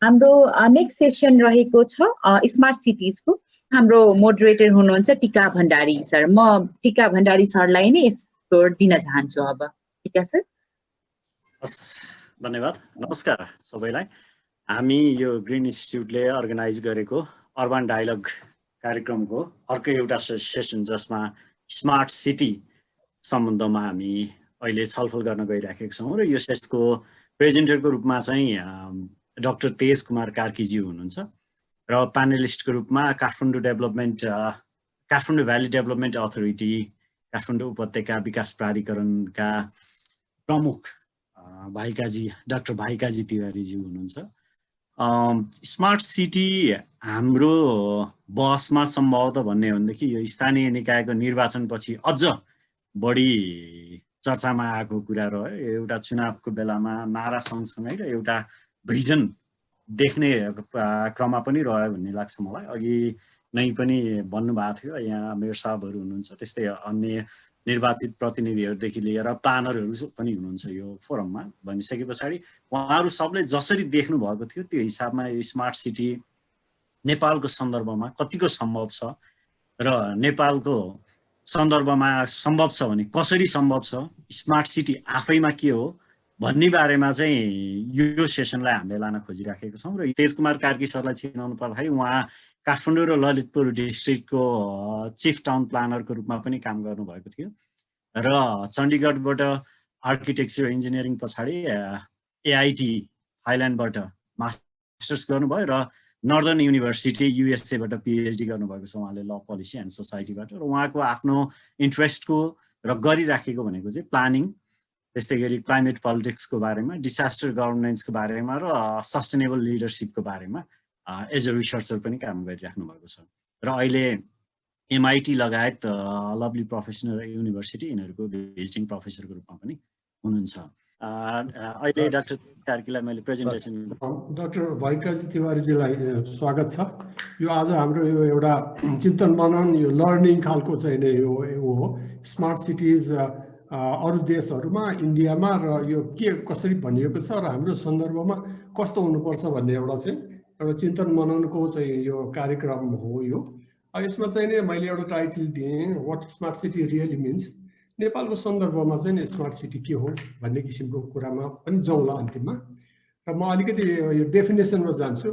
हाम्रो next session रहेको छ स्मार्ट सिटिजको। हाम्रो मोडरेटर हुनुहुन्छ टीका भण्डारी सर। म टीका भण्डारी सरलाई नै फ्लोर दिन चाहन्छु अब। टीका सर। हस्, धन्यवाद। नमस्कार सबैलाई। हामी यो ग्रिन इन्स्टिट्युटले अर्गनाइज गरेको अर्बन डायलग कार्यक्रमको अर्को एउटा सेसन जसमा स्मार्ट सिटी सम्बन्धमा हामी अहिले छलफल गर्न गइराखेका छौँ र यो सेसको प्रेजेन्टरको रूपमा चाहिँ डाक्टर तेज कुमार कार्कीजी हुनुहुन्छ र प्यानलिस्टको रूपमा Kathmandu valley development authority, Kathmandu उपत्यका विकास प्राधिकरणका प्रमुख डाक्टर भाइकाजी तिवारीजी हुनुहुन्छ। स्मार्ट सिटी हाम्रो बहसमा सम्भवतः भन्ने हो भनेदेखि यो स्थानीय निकायको निर्वाचनपछि अझ बढी चर्चामा आएको कुरा रह्यो। एउटा चुनावको बेलामा नारा सँगसँगै र एउटा भिजन देख्ने क्रममा पनि रह्यो भन्ने लाग्छ मलाई। अघि नै पनि भन्नुभएको थियो, यहाँ मेयर साहबहरू हुनुहुन्छ, त्यस्तै अन्य निर्वाचित प्रतिनिधिहरूदेखि लिएर प्लानरहरू पनि हुनुहुन्छ यो फोरममा। भनिसके पछाडि उहाँहरू सबले जसरी देख्नु भएको थियो त्यो हिसाबमा यो स्मार्ट सिटी नेपालको सन्दर्भमा कतिको सम्भव छ र नेपालको सन्दर्भमा सम्भव छ भने कसरी सम्भव छ, स्मार्ट सिटी आफैमा के हो भन्ने बारेमा चाहिँ यो सेसनलाई हामीले लान खोजिराखेका छौँ। र तेज कुमार कार्की सरलाई चिनाउनु पर्दाखेरि उहाँ काठमाडौँ र ललितपुर डिस्ट्रिक्टको चिफ टाउन प्लानरको रूपमा पनि काम गर्नुभएको थियो र चण्डीगढबाट आर्किटेक्चर इन्जिनियरिङ पछाडि एआइटी थाइल्यान्डबाट मास्टर्स गर्नुभयो र नर्दर्न युनिभर्सिटी युएसएबाट पिएचडी गर्नुभएको छ उहाँले ल पोलिसी एन्ड सोसाइटीबाट। र उहाँको आफ्नो इन्ट्रेस्टको र गरिराखेको भनेको चाहिँ प्लानिङ, त्यस्तै गरी क्लाइमेट पोलिटिक्सको बारेमा, डिसास्टर गभर्नेन्सको बारेमा र सस्टेनेबल लिडरसिपको बारेमा एज अ रिसर्चर पनि काम गरिराख्नु भएको छ। र अहिले एमआइटी लगायत लभली प्रोफेसनल युनिभर्सिटी यिनीहरूको भिजिटिङ प्रोफेसरको रूपमा पनि हुनुहुन्छ। अहिले डाक्टर कार्कीलाई मैले प्रेजेन्टेसन डाक्टर भाइकाजी तिवारीजीलाई स्वागत छ। यो आज हाम्रो यो एउटा चिन्तन मनन यो लर्निङ खालको चाहिँ यो हो स्मार्ट सिटिज अरू देशहरूमा, इन्डियामा र यो के कसरी भनिएको छ र हाम्रो सन्दर्भमा कस्तो हुनुपर्छ भन्ने एउटा चिन्तन मननको चाहिँ यो कार्यक्रम हो। यो यसमा चाहिँ नि मैले एउटा टाइटल दिएँ what smart city really means. नेपालको सन्दर्भमा चाहिँ स्मार्ट सिटी के हो भन्ने किसिमको कुरामा पनि जाउँला अन्तिममा। र म अलिकति यो डेफिनेसनमा जान्छु।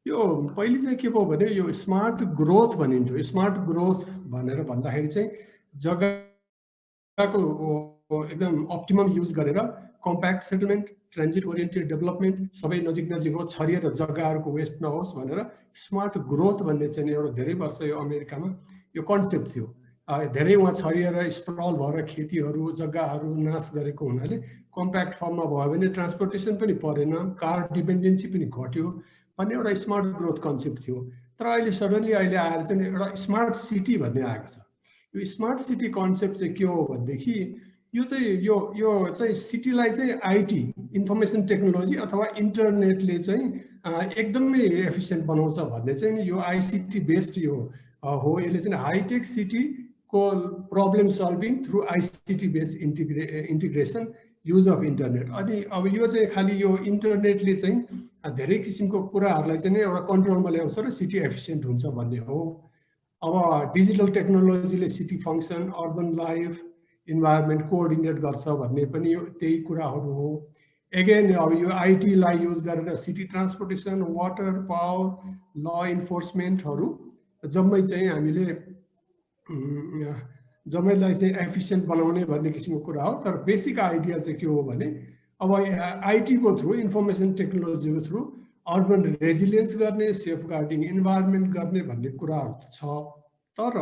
यो पहिले चाहिँ के भयो भने यो स्मार्ट ग्रोथ भनिन्थ्यो। स्मार्ट ग्रोथ भनेर भन्दाखेरि चाहिँ जग्गाको एकदम अप्टिमम युज गरेर compact settlement, transit oriented development, सबै नजिक नजिक हो, छरिएर जग्गाहरूको वेस्ट नहोस् भनेर स्मार्ट ग्रोथ भन्ने चाहिँ एउटा धेरै वर्ष यो अमेरिकामा यो कन्सेप्ट थियो। धेरै उहाँ छरिएर स्प्रल भएर खेतीहरू जग्गाहरू नाश गरेको हुनाले कम्प्याक्ट फर्ममा भयो भने ट्रान्सपोर्टेसन पनि परेन, कार डिपेन्डेन्सी पनि घट्यो भन्ने एउटा स्मार्ट ग्रोथ कन्सेप्ट थियो। तर अहिले सडनली आएर चाहिँ एउटा स्मार्ट सिटी भन्ने आएको छ। यो स्मार्ट सिटी कन्सेप्ट चाहिँ के हो भनेदेखि यो चाहिँ सिटीलाई चाहिँ आइटी इन्फर्मेसन टेक्नोलोजी अथवा इन्टरनेटले चाहिँ एकदमै एफिसिएन्ट बनाउँछ भन्ने चाहिँ यो आइसिटी बेस्ड यो हो। यसले चाहिँ हाइटेक सिटी को problem solving through ICT based integration use of internet. अनि अब यो चाहिँ खालि यो इन्टरनेटले चाहिँ धेरै किसिमको कुराहरूलाई चाहिँ एउटा कन्ट्रोलमा ल्याउँछ र सिटी एफिसिएन्ट हुन्छ भन्ने हो। अब डिजिटल टेक्नोलोजीले city function, urban life, environment coordinate गर्छ भन्ने पनि त्यही कुराहरू हो। एगेन अब यो आइटीलाई युज गरेर सिटी ट्रान्सपोर्टेसन, वाटर, पावर, ल इन्फोर्समेन्टहरू जम्मै चाहिँ हामीले जम्मैलाई चाहिँ एफिसिएन्ट बनाउने भन्ने किसिमको कुरा हो। तर बेसिक आइडिया चाहिँ के हो भने अब आइटीको थ्रु, इन्फर्मेसन टेक्नोलोजीको थ्रु अर्बन रेजिलियन्स गर्ने, सेफ गार्डिङ इन्भाइरोमेन्ट गर्ने भन्ने कुराहरू छ। तर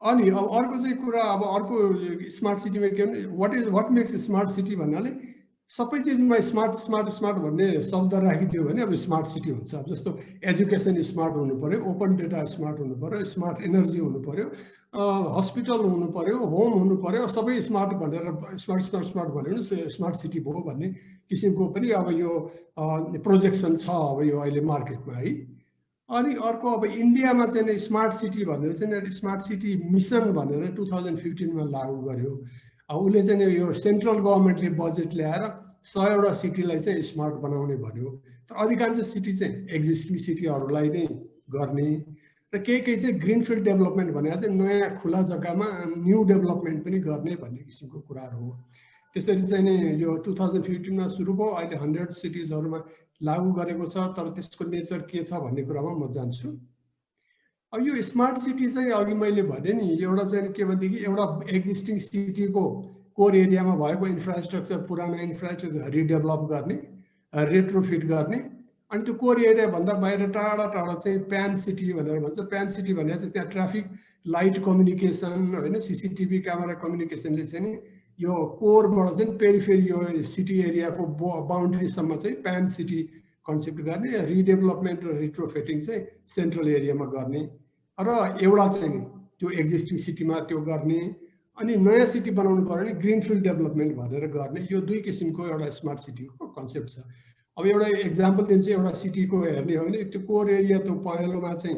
अनि अब अर्को चाहिँ कुरा, अब अर्को स्मार्ट सिटीमा के भने वाट मेक्स स्मार्ट सिटी भन्नाले सबै चिजमा स्मार्ट स्मार्ट स्मार्ट भन्ने शब्द राखिदियो भने अब स्मार्ट सिटी हुन्छ। अब जस्तो एजुकेसन स्मार्ट हुनु पर्यो, ओपन डेटा स्मार्ट हुनु पर्यो, स्मार्ट एनर्जी हुनु पर्यो, हस्पिटल हुनु पर्यो, होम हुनु पर्यो, सबै स्मार्ट भनेर स्मार्ट स्मार्ट स्मार्ट भन्यो भने स्मार्ट सिटी भयो भन्ने किसिमको पनि अब यो प्रोजेक्सन छ अब यो अहिले मार्केटमा है। अनि अर्को अब इन्डियामा चाहिँ स्मार्ट सिटी भनेर चाहिँ स्मार्ट सिटी मिसन भनेर 2015 मा लागू गर्यो। उसले चाहिँ यो सेन्ट्रल गभर्मेन्टले बजेट ल्याएर 100वटा सिटीलाई चाहिँ स्मार्ट बनाउने भन्यो। तर अधिकांश सिटी चाहिँ एक्जिस्टिङ सिटीहरूलाई नै गर्ने र केही चाहिँ ग्रिनफिल्ड डेभलपमेन्ट भनेर चाहिँ नयाँ खुला जग्गामा न्यू डेभलपमेन्ट पनि गर्ने भन्ने किसिमको कुराहरू हो। त्यसरी चाहिँ नि यो 2015मा सुरु भयो, अहिले 100 सिटिजहरूमा लागू गरेको छ। तर त्यसको नेचर के छ भन्ने कुरामा म जान्छु। अब यो स्मार्ट सिटी चाहिँ अघि मैले भने नि एउटा चाहिँ के भनेदेखि एउटा एक्जिस्टिङ सिटीको कोर एरियामा भएको इन्फ्रास्ट्रक्चर पुरानो इन्फ्रास्ट्रक्चर रिडेभलप गर्ने, रेट्रोफिट गर्ने, अनि त्यो कोर एरिया भन्दा बाहिर टाढा टाढा चाहिँ प्यान सिटी भनेर भन्छ। प्यान सिटी भनेर चाहिँ त्यहाँ ट्राफिक लाइट कम्युनिकेसन होइन, सीसीटीभी क्यामेरा कम्युनिकेसनले चाहिँ नि यो कोरबाट चाहिँ पेरिफेरी यो सिटी एरियाको बााउन्ड्रीसम्म चाहिँ प्यान सिटी कन्सेप्ट गर्ने, रिडेभलपमेन्ट र रिट्रोफिटिङ चाहिँ सेन्ट्रल एरियामा गर्ने र एउटा चाहिँ नि त्यो एक्जिस्टिङ सिटीमा त्यो गर्ने, अनि नयाँ सिटी बनाउनु पर्यो भने ग्रिनफिल्ड डेभलपमेन्ट भनेर गर्ने। यो दुई किसिमको एउटा स्मार्ट सिटीको कन्सेप्ट छ। अब एउटा इक्जाम्पल दिन्छु, एउटा सिटीको हेर्ने हो भने त्यो कोर एरिया त्यो पहेँलोमा चाहिँ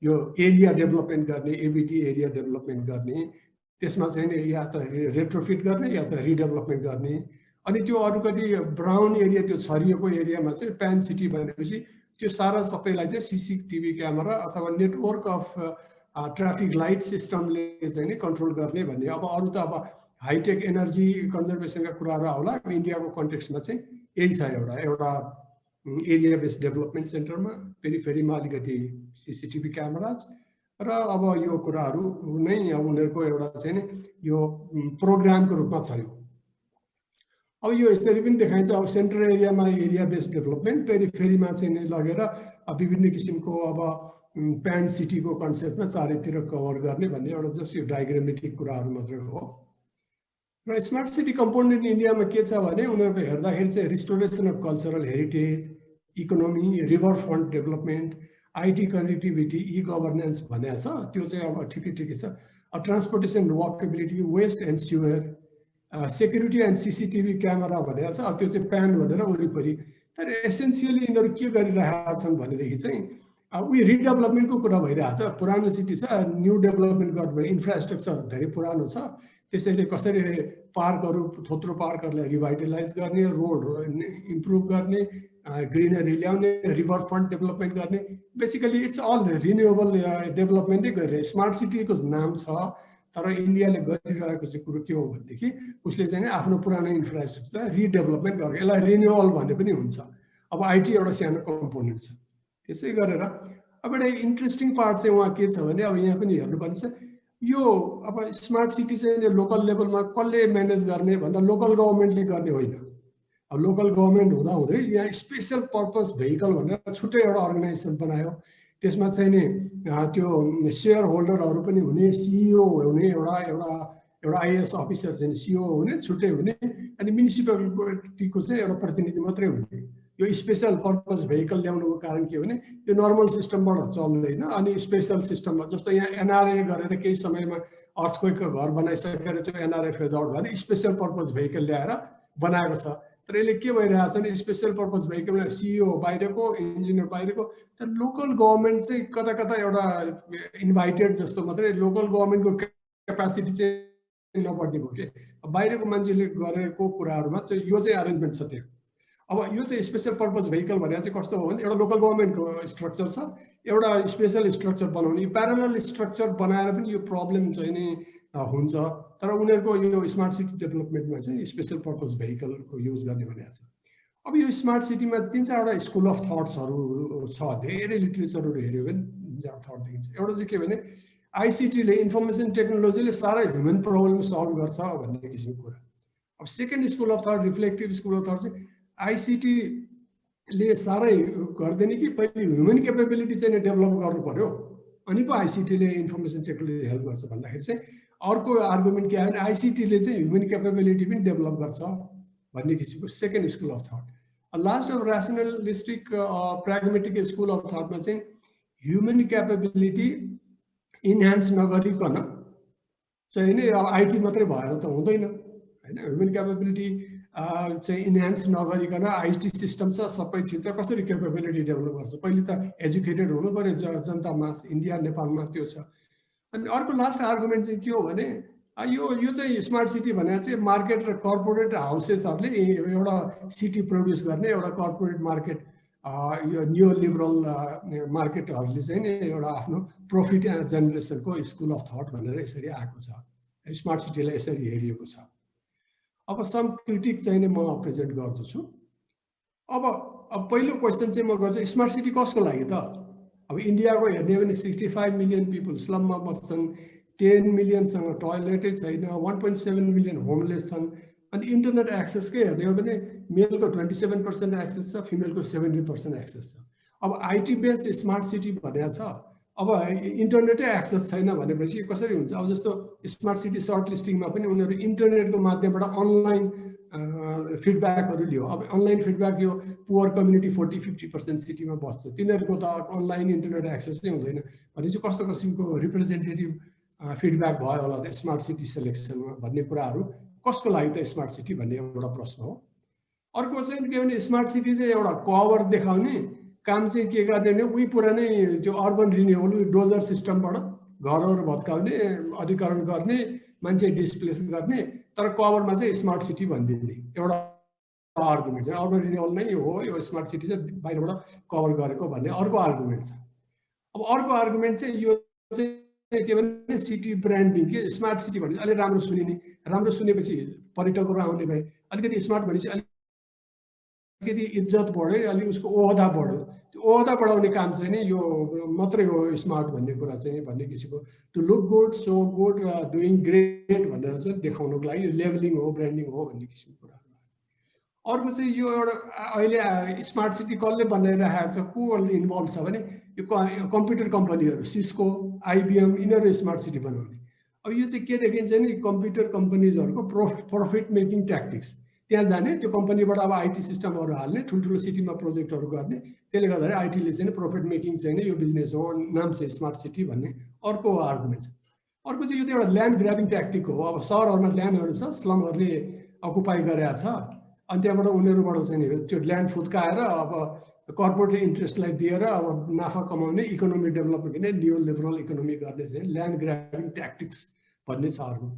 यो एरिया डेभलपमेन्ट गर्ने, एबिटी एरिया डेभलपमेन्ट गर्ने, त्यसमा चाहिँ नि या त रेट्रोफिट गर्ने या त रिडेभलपमेन्ट गर्ने। अनि त्यो अरू कति ब्राउन एरिया त्यो छरिएको एरियामा चाहिँ प्यान सिटी भनेपछि त्यो सारा सबैलाई चाहिँ सीसीटीभी क्यामेरा अथवा नेटवर्क अफ ट्राफिक लाइट सिस्टमले चाहिँ नि कन्ट्रोल गर्ने भन्ने। अब अरू त अब हाइटेक एनर्जी कन्जर्भेसनका कुराहरू आउला। इन्डियाको कन्टेक्स्टमा चाहिँ यही छ, एउटा एरिया बेस्ड डेभलपमेन्ट सेन्टरमा पेरिफेरीमा अलिकति सीसीटीभी क्यामेराज र अब यो कुराहरू नै अब उनीहरूको एउटा चाहिँ नि यो प्रोग्रामको रूपमा छ। यो अब यो यसरी पनि देखाइन्छ। अब सेन्ट्रल एरियामा एरिया बेस्ड डेभलपमेन्ट, पेरिफेरीमा चाहिँ नि लगेर विभिन्न किसिमको अब प्यान सिटीको कन्सेप्टमा चारैतिर कभर गर्ने भन्ने एउटा जस्ट यो डायग्रामेटिक कुराहरू मात्रै हो। र स्मार्ट सिटी कम्पोनेन्ट इन्डियामा के छ भने उनीहरूको हेर्दाखेरि चाहिँ restoration of cultural heritage, economy, river front development, IT connectivity, e governance भनेको छ। त्यो चाहिँ अब ठिकै छ। Transportation walkability, waste and sewer, security and CCTV camera भनेको छ। त्यो चाहिँ प्यान भनेर वरिपरि। तर एसेन्सियली यिनीहरू के गरिरहेका छन् भनेदेखि चाहिँ उयो रिडेभलपमेन्टको कुरा भइरहेको छ। पुरानो सिटी छ, न्यू डेभलपमेन्ट गर्नु, इन्फ्रास्ट्रक्चर धेरै पुरानो छ। त्यसैले कसरी पार्कहरू, थोत्रो पार्कहरूलाई रिभाइटलाइज गर्ने, रोडहरू इम्प्रुभ गर्ने, ग्रिनरी ल्याउने, रिभर फ्रन्ट डेभलपमेन्ट गर्ने, बेसिकली इट्स अल रिन्युएबल डेभलपमेन्टै गरिरहे। स्मार्ट सिटीको नाम छ, तर इन्डियाले गरिरहेको चाहिँ कुरो के हो भनेदेखि उसले चाहिँ आफ्नो पुरानो इन्फ्रास्ट्रक्चर रिडेभलपमेन्ट गरेको, यसलाई रिन्युअल भन्ने पनि हुन्छ। अब आइटी एउटा सानो कम्पोनेन्ट छ। त्यसै गरेर अब एउटा इन्ट्रेस्टिङ पार्ट चाहिँ उहाँ के छ भने अब यहाँ पनि हेर्नुपर्ने छ। यो अब स्मार्ट सिटी चाहिँ लोकल लेभलमा कसले म्यानेज गर्ने भन्दा लोकल गभर्मेन्टले गर्ने होइन। अब लोकल गभर्मेन्ट हुँदै यहाँ स्पेसल पर्पस भेहिकल भनेर छुट्टै एउटा अर्गनाइजेसन बनायो। त्यसमा चाहिँ नि त्यो सेयर होल्डरहरू पनि हुने, सिइओ हुने, एउटा आइएएस अफिसर चाहिँ सिइओ हुने, छुट्टै हुने, अनि म्युनिसिपालिटीको चाहिँ एउटा प्रतिनिधि मात्रै हुने। यो स्पेसल पर्पस भेहिकल ल्याउनुको कारण के हो भने यो नर्मल सिस्टमबाट चल्दैन। अनि स्पेसल सिस्टममा जस्तो यहाँ एनआरए गरेर केही समयमा अर्थक्वेकको घर बनाइसकेर त्यो एनआरए फेज आउट भएर स्पेसल पर्पस भेहिकल ल्याएर बनाएको छ। तर यसले के भइरहेको छ भने स्पेसल पर्पस भेहिकलमा सिइओ बाहिरको, इन्जिनियर बाहिरको, तर लोकल गभर्मेन्ट चाहिँ कता कता एउटा इन्भाइटेड जस्तो मात्रै, लोकल गभर्मेन्टको क्यापासिटी चाहिँ नबढ्ने भयो कि बाहिरको मान्छेले गरेको कुराहरूमा चाहिँ यो चाहिँ एरेन्जमेन्ट छ त्यहाँ। अब यो चाहिँ स्पेसल पर्पस भेहिकल भनेर चाहिँ कस्तो हो भने एउटा लोकल गभर्मेन्टको स्ट्रक्चर छ, एउटा स्पेसल स्ट्रक्चर बनाउने। यो प्यारलल स्ट्रक्चर बनाएर पनि यो प्रब्लम चाहिँ नि हुन्छ। तर उनीहरूको यो स्मार्ट सिटी डेभलपमेन्टमा चाहिँ स्पेसल पर्पस भेहिकलको युज गर्ने भनेको छ। अब यो स्मार्ट सिटीमा 3-4वटा स्कुल अफ थट्सहरू छ। धेरै लिट्रेचरहरू हेऱ्यो भने 3-4 थट देखिन्छ। एउटा चाहिँ के भने आइसिटीले, इन्फर्मेसन टेक्नोलोजीले सारा ह्युमन प्रब्लम सल्भ गर्छ भन्ने किसिमको कुरा। अब second school of thought, reflective school of thought चाहिँ आइसिटीले साह्रै गर्दैन कि पहिले ह्युमन क्यापेबिलिटी चाहिँ डेभलप गर्नु पर्यो, अनि पो आइसिटीले इन्फर्मेसन टेक्नोलोजी हेल्प गर्छ भन्दाखेरि चाहिँ अर्को आर्गुमेन्ट के आयो भने आइसिटीले चाहिँ ह्युमन क्यापेबिलिटी पनि डेभलप गर्छ भन्ने किसिमको second school of thought. Last of rationalistic pragmatic school of थटमा चाहिँ ह्युमन क्यापेबिलिटी इन्हान्स नगरिकन चाहिँ नि अब आइटी मात्रै भएर त हुँदैन होइन। ह्युमन क्यापेबिलिटी चाहिँ इन्हान्स नगरिकन आइटी सिस्टम छ, सबै चिज छ, कसरी क्यापेबिलिटी डेभलप गर्छ? पहिले त एजुकेटेड हुनु पर्यो जनतामा, इन्डिया नेपालमा त्यो छ। अनि अर्को लास्ट आर्गुमेन्ट चाहिँ के हो भने यो चाहिँ स्मार्ट सिटी भनेर चाहिँ मार्केट र कर्पोरेट हाउसेसहरूले एउटा सिटी प्रड्युस गर्ने एउटा कर्पोरेट मार्केट यो न्यू लिबरल मार्केटहरूले चाहिँ नि एउटा आफ्नो प्रफिट जेनेरेसनको स्कुल अफ थट भनेर यसरी आएको छ। स्मार्ट सिटीलाई यसरी हेरिएको छ। अब सम क्रिटिक चाहिँ नि म प्रेजेन्ट गर्दछु। अब पहिलो क्वेसन चाहिँ म गर्छु, स्मार्ट सिटी कसको लागि त? अब इन्डियाको हेर्ने हो भने 65 मिलियन पिपल स्लममा बस्छन्, 10 मिलियनसँग टोयलेटै छैन, 1.7 मिलियन होमलेस छन्। अनि इन्टरनेट एक्सेसकै हेर्ने हो भने मेलको 27% एक्सेस छ, फिमेलको 70% एक्सेस छ। अब आइटी बेस्ड स्मार्ट सिटी भनेको छ। अब इन्टरनेटै एक्सेस छैन भनेपछि कसरी हुन्छ? अब जस्तो स्मार्ट सिटी सर्ट लिस्टिङमा पनि उनीहरू इन्टरनेटको माध्यमबाट अनलाइन फिडब्याकहरू लियो। अब अनलाइन फिडब्याक यो पुवर कम्युनिटी 40-50% सिटीमा बस्छ, तिनीहरूको त अनलाइन इन्टरनेट एक्सेस नै हुँदैन भनेपछि कस्तो किसिमको रिप्रेजेन्टेटिभ फिडब्याक भयो होला त स्मार्ट सिटी सेलेक्सनमा भन्ने कुराहरू कसको लागि त स्मार्ट सिटी भन्ने एउटा प्रश्न हो। अर्को चाहिँ के भने स्मार्ट सिटी चाहिँ एउटा कभर देखाउने काम चाहिँ के गर्ने भने उही पुरानै जो अर्बन रिन्युअल डोजर सिस्टमबाट घरहरू भत्काउने, अधिकरण गर्ने, मान्छे डिस्प्लेस गर्ने, तर कभरमा चाहिँ स्मार्ट सिटी भनिदिने एउटा आर्गुमेन्ट छ। अर्बन रिन्युअल नै हो यो स्मार्ट सिटी चाहिँ बाहिरबाट कभर गरेको भन्ने अर्को आर्गुमेन्ट छ। अब अर्को आर्गुमेन्ट चाहिँ यो चाहिँ के भने सिटी ब्रान्डिङ के स्मार्ट सिटी भने अलि राम्रो सुनिने, राम्रो सुनेपछि पर्यटकहरू आउने भए, अलिकति स्मार्ट भनेपछि अलिकति इज्जत बढ्यो, अलिक उसको ओहदा बढ्यो। त्यो ओहदा बढाउने काम चाहिँ नि यो मात्रै हो स्मार्ट भन्ने कुरा चाहिँ, भन्ने किसिमको to look good, so good, doing great भनेर चाहिँ देखाउनको लागि लेभलिङ हो, ब्रान्डिङ हो भन्ने किसिमको कुरा। अर्को चाहिँ यो एउटा अहिले स्मार्ट सिटी कसले बनाइरहेको छ, को इन्भल्भ छ भने यो कम्प्युटर कम्पनीहरू, सिस्को, आइबिएम, यिनीहरू स्मार्ट सिटी बनाउने। अब यो चाहिँ के देखिन्छ नि कम्प्युटर कम्पनीजहरूको प्रफिट मेकिङ ट्याक्टिक्स। त्यहाँ जाने, त्यो कम्पनीबाट अब आइटी सिस्टमहरू हाल्ने, ठुल्ठुलो सिटीमा प्रोजेक्टहरू गर्ने, त्यसले गर्दाखेरि आइटीले चाहिँ प्रफिट मेकिङ चाहिँ यो बिजनेस हो, नाम चाहिँ स्मार्ट सिटी भन्ने अर्को आर्गुमेन्ट छ। अर्को चाहिँ यो चाहिँ एउटा ल्यान्ड ग्राबिङ ट्याक्टिक हो। अब सहरहरूमा ल्यान्डहरू छ, स्लमहरूले अकुपाई गरेका छ, अनि त्यहाँबाट उनीहरूबाट चाहिँ त्यो ल्यान्ड फुत्काएर अब कर्पोरेट इन्ट्रेस्टलाई दिएर अब नाफा कमाउने, इकोनोमी डेभलप गर्ने, न्यू लिबरल इकोनोमी गर्ने चाहिँ ल्यान्ड ग्राबिङ ट्याक्टिक्स भन्ने छ अर्को।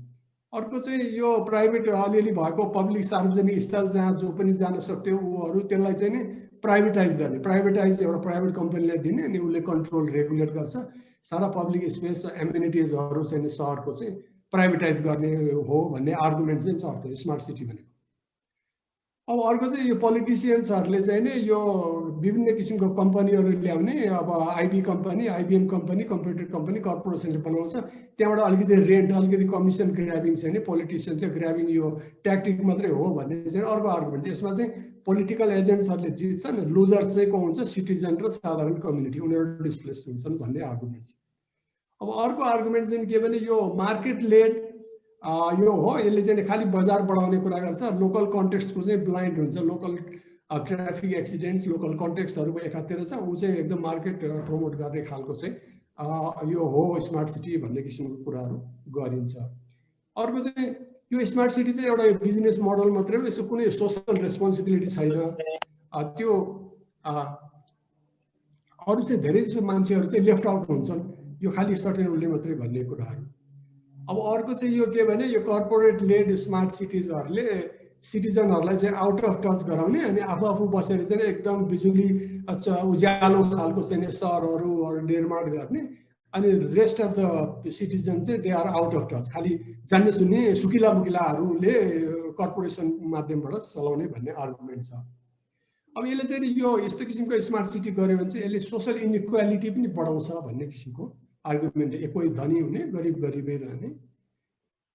अर्को चाहिँ यो प्राइभेट अलिअलि भएको पब्लिक सार्वजनिक स्थल जहाँ जो पनि जान सक्थ्यो ऊहरू त्यसलाई चाहिँ नि प्राइभेटाइज गर्ने, प्राइभेटाइज एउटा प्राइभेट कम्पनीलाई दिने, अनि उसले कन्ट्रोल रेगुलेट गर्छ। सारा पब्लिक स्पेस एम्युनिटिजहरू चाहिँ सहरको चाहिँ प्राइभेटाइज गर्ने हो भन्ने आर्गुमेन्ट चाहिँ छ अर्को स्मार्ट सिटी भनेको। अब अर्को चाहिँ यो पोलिटिसियन्सहरूले चाहिँ नि यो विभिन्न किसिमको कम्पनीहरू ल्याउने, अब IT company, IBM company, computer company, कर्पोरेसनले बनाउँछ, त्यहाँबाट अलिकति रेन्ट, अलिकति कमिसन ग्राबिङ चाहिँ नि पोलिटिसियन्सले ग्राबिङ यो ट्याक्टिक मात्रै हो भन्ने चाहिँ अर्को आर्गुमेन्ट। यसमा चाहिँ पोलिटिकल एजेन्ट्सहरूले जित्छन्, लुजर चाहिँ को हुन्छ, सिटिजन र साधारण कम्युनिटी, उनीहरू डिस्प्लेस हुन्छन् भन्ने आर्गुमेन्ट छ। अब अर्को आर्गुमेन्ट चाहिँ के भने यो मार्केट लेड यो हो, यसले चाहिँ खालि बजार बढाउने कुरा गर्छ, लोकल कन्टेक्स्टको चाहिँ ब्लाइन्ड हुन्छ। लोकल ट्राफिक एक्सिडेन्ट्स लोकल कन्टेक्स्टहरूको एकातिर छ, ऊ चाहिँ एकदम मार्केट प्रमोट गर्ने खालको चाहिँ यो हो स्मार्ट सिटी भन्ने किसिमको कुराहरू गरिन्छ। अर्को चाहिँ यो स्मार्ट सिटी चाहिँ एउटा बिजनेस मोडल मात्रै हो, यसको कुनै सोसल रेस्पोन्सिबिलिटी छैन। त्यो अरू चाहिँ धेरै जसो मान्छेहरू चाहिँ लेफ्ट आउट हुन्छन्, यो खालि सर्टेन उसले मात्रै भन्ने कुराहरू। अब अर्को चाहिँ यो के भने यो कर्पोरेट लेड स्मार्ट सिटिजहरूले सिटिजनहरूलाई चाहिँ आउट अफ टच गराउने, अनि आफू आफू बसेर चाहिँ एकदम बिजुली उज्यालो खालको चाहिँ सहरहरू निर्माण गर्ने, अनि रेस्ट अफ द सिटिजन चाहिँ they are out of touch, खालि जान्ने सुन्ने सुकिला मुकिलाहरूले कर्पोरेसन माध्यमबाट चलाउने भन्ने आर्गुमेन्ट छ। अब यसले चाहिँ यो यस्तो किसिमको स्मार्ट सिटी गऱ्यो भने चाहिँ यसले सोसल इनइक्वालिटी पनि बढाउँछ भन्ने किसिमको आर्गुमेन्ट, कोही धनी हुने, गरिब गरिबै रहने।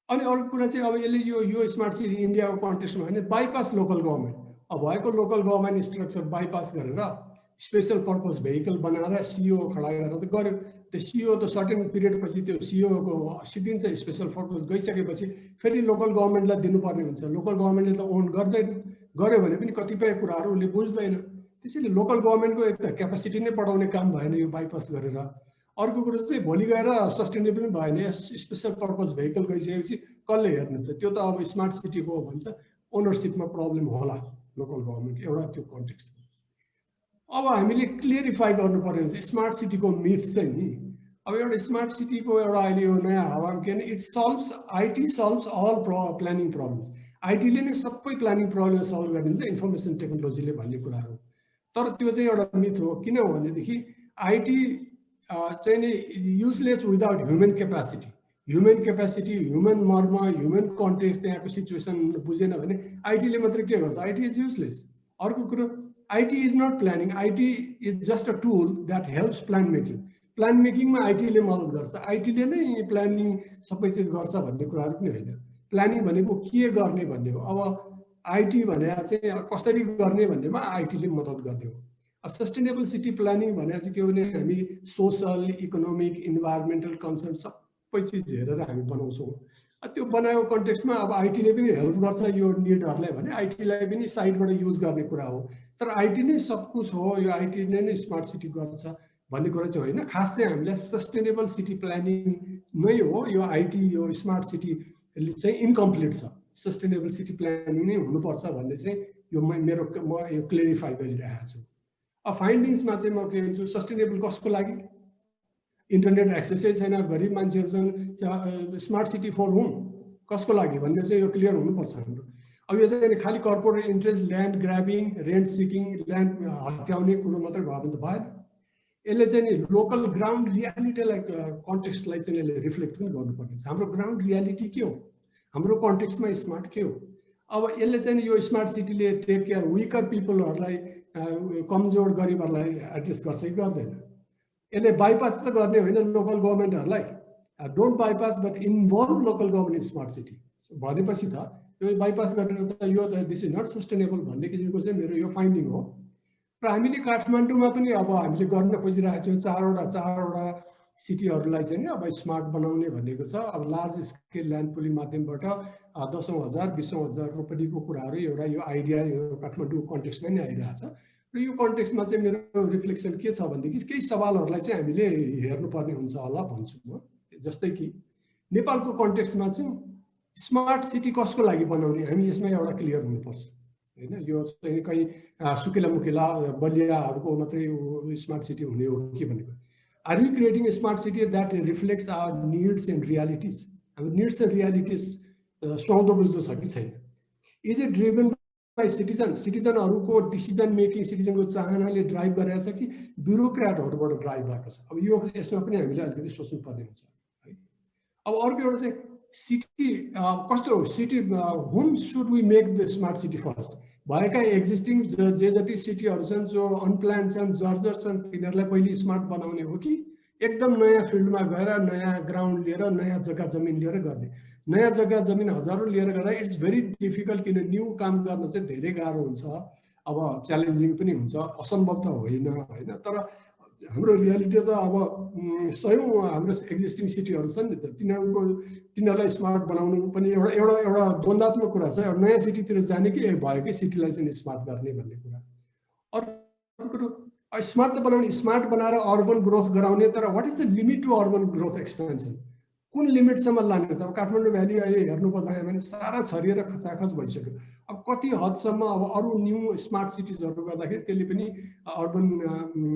अनि अर्को कुरा चाहिँ अब यसले यो स्मार्ट सिटी इन्डियाको कन्टेक्स्टमा भने बाइपास लोकल गभर्मेन्ट, अब भएको लोकल गभर्मेन्ट स्ट्रक्चर बाइपास गरेर स्पेसल पर्पज भेहिकल बनाएर सिओ खडा गरेर त गर्यो। त्यो सिओ त सर्टेन पिरियड पछि त्यो सिओको सिद्धिन्छ, स्पेसल पर्पज गइसकेपछि फेरि लोकल गभर्मेन्टलाई दिनुपर्ने हुन्छ। लोकल गभर्मेन्टले त ओन गर्दैन, गर्यो भने पनि कतिपय कुराहरू उसले बुझ्दैन। त्यसैले लोकल गभर्मेन्टको एक त क्यापासिटी नै बढाउने काम भएन यो बाइपास गरेर। अर्को कुरो चाहिँ भोलि गएर सस्टेनेबल भएन, स्पेसल पर्पज भेहिकल गइसकेपछि कसले हेर्ने त? त्यो त अब स्मार्ट सिटीको भन्छ ओनरसिपमा प्रब्लम होला लोकल गभर्मेन्ट, एउटा त्यो कन्टेक्स्ट। अब हामीले क्लियरिफाई गर्नु पर्यो भने स्मार्ट सिटीको मिथ चाहिँ नि, अब एउटा स्मार्ट सिटीको एउटा अहिले यो नयाँ हावामा के भने it solves, IT solves all planning problems. आइटीले नै सबै प्लानिङ प्रब्लम सल्भ गरिदिन्छ इन्फर्मेसन टेक्नोलोजीले भन्ने कुराहरू। तर त्यो चाहिँ एउटा मिथ हो। किन भनेदेखि आईटी चाहिँ नि useless without human capacity, human मर्म, ह्युमन कन्टेक्स्ट, त्यहाँको सिचुएसन बुझेन भने आईटीले मात्रै के गर्छ? IT is useless. अर्को कुरो, IT is not planning, IT is just a tool that helps plan making. Plan मेकिङमा आईटीले मद्दत गर्छ, आईटीले नै प्लानिङ सबै चिज गर्छ भन्ने कुराहरू पनि होइन। प्लानिङ भनेको के गर्ने भन्ने हो। अब आईटी भने चाहिँ कसरी गर्ने भन्नेमा आईटीले मद्दत गर्ने हो। सस्टेनेबल सिटी प्लानिङ भने चाहिँ के हो भने हामी सोसल, इकोनोमिक, इन्भाइरोमेन्टल कन्सर्न सबै चिज हेरेर हामी बनाउँछौँ। त्यो बनाएको कन्टेक्स्टमा अब आईटीले पनि हेल्प गर्छ यो निडहरूलाई भने आईटीलाई पनि साइडबाट युज गर्ने कुरा हो। तर आईटी नै सब कुछ हो, यो आईटी नै स्मार्ट सिटी गर्छ भन्ने कुरा चाहिँ होइन। खास चाहिँ हामीलाई सस्टेनेबल सिटी प्लानिङ नै हो। यो आईटी, यो स्मार्ट सिटी चाहिँ इन्कम्प्लिट छ। सस्टेनेबल सिटी प्लानिङ नै हुनुपर्छ भन्ने चाहिँ यो म यो क्लेरिफाई गरिरहेको छु। अब फाइन्डिङ्समा चाहिँ म के भन्छु, सस्टेनेबल कसको लागि? इन्टरनेट एक्सेसै छैन, गरिब मान्छेहरूसँग स्मार्ट सिटी फर होम कसको लागि भन्ने चाहिँ यो क्लियर हुनुपर्छ हाम्रो। अब यो चाहिँ खालि corporate interest, land grabbing, rent seeking, land हत्याउने कुरो मात्रै भयो भने त भएन। यसले चाहिँ नि लोकल ग्राउन्ड रियालिटीलाई, कन्टेक्स्टलाई चाहिँ यसले रिफ्लेक्ट पनि गर्नुपर्ने छ। हाम्रो ग्राउन्ड रियालिटी के हो, हाम्रो कन्टेक्स्टमा स्मार्ट के हो। अब यसले चाहिँ यो स्मार्ट सिटीले टेक केयर विकर पिपलहरूलाई, कमजोर गरिबहरूलाई एड्रेस गर्छ कि गर्दैन? यसले बाइपास त गर्ने होइन लोकल गभर्मेन्टहरूलाई। Don't bypass but involve local government smart city भनेपछि त यो बाइपास गरेर त यो त दिस इज नट सस्टेनेबल भन्ने किसिमको चाहिँ मेरो यो फाइन्डिङ हो। र हामीले काठमाडौँमा पनि अब हामीले गर्न खोजिरहेको छौँ, चारवटा सिटीहरूलाई चाहिँ नि अब स्मार्ट बनाउने भनेको छ। अब लार्ज स्केल ल्यान्ड पुलिङ माध्यमबाट 10,000 20,000 रोपनीको कुराहरू एउटा यो आइडिया यो काठमाडौँ कन्टेक्स्टमा नै आइरहेछ। र यो कन्टेक्स्टमा चाहिँ मेरो रिफ्लेक्सन के छ भनेदेखि केही सवालहरूलाई चाहिँ हामीले हेर्नुपर्ने हुन्छ होला भन्छु म। जस्तै कि नेपालको कन्टेक्स्टमा चाहिँ स्मार्ट सिटी कसको लागि बनाउने, हामी यसमा एउटा क्लियर हुनुपर्छ होइन। यो चाहिँ कहीँ सुकिला मुकिला बलियाहरूको मात्रै स्मार्ट सिटी हुने हो कि भनेको। Are you creating smart city that reflects our needs and realities? हाम्रो निड्स एन्ड रियालिटिज सुहाउँदो बुझ्दो छ कि छैन? इज इट ड्रिभन बाई सिटिजनहरूको डिसिजन मेकिङ, सिटिजनको चाहनाले ड्राइभ गरेको छ कि ब्युरोक्राटहरूबाट ड्राइभ भएको छ? अब यो यसमा पनि हामीले अलिकति सोच्नुपर्ने हुन्छ है। अब अर्को एउटा चाहिँ सिटी कस्तो हो, city whom should we make the smart city first? भएका एक्जिस्टिङ जे जति सिटीहरू छन् जो अनप्लान छन्, जर्जर छन्, तिनीहरूलाई पहिले स्मार्ट बनाउने हो कि एकदम नयाँ फिल्डमा गएर नयाँ ग्राउन्ड लिएर नयाँ जग्गा जमिन लिएर गर्ने? नयाँ जग्गा जमिन हजारौँ लिएर गर्दा इट्स भेरी डिफिकल्ट, किन न्यू काम गर्न चाहिँ धेरै गाह्रो हुन्छ। अब च्यालेन्जिङ पनि हुन्छ, असम्भव त होइन। तर हाम्रो रियालिटी त अब सयौँ हाम्रो एक्जिस्टिङ सिटीहरू छन् नि त, तिनीहरूलाई स्मार्ट बनाउनु पनि एउटा द्वन्दात्मक कुरा छ। एउटा नयाँ सिटीतिर जाने कि भएकै सिटीलाई चाहिँ स्मार्ट गर्ने भन्ने कुरा। अर्को कुरो, स्मार्ट त बनाउने, स्मार्ट बनाएर अर्बन ग्रोथ गराउने, तर what is the limit to urban growth expansion? कुन लिमिटसम्म लाने त? अब काठमाडौँ भ्याली अहिले हेर्नु पर्दा भने सारा छरिएर खचाखच भइसक्यो। अब कति हदसम्म अब अरू न्यू स्मार्ट सिटिजहरू गर्दाखेरि त्यसले पनि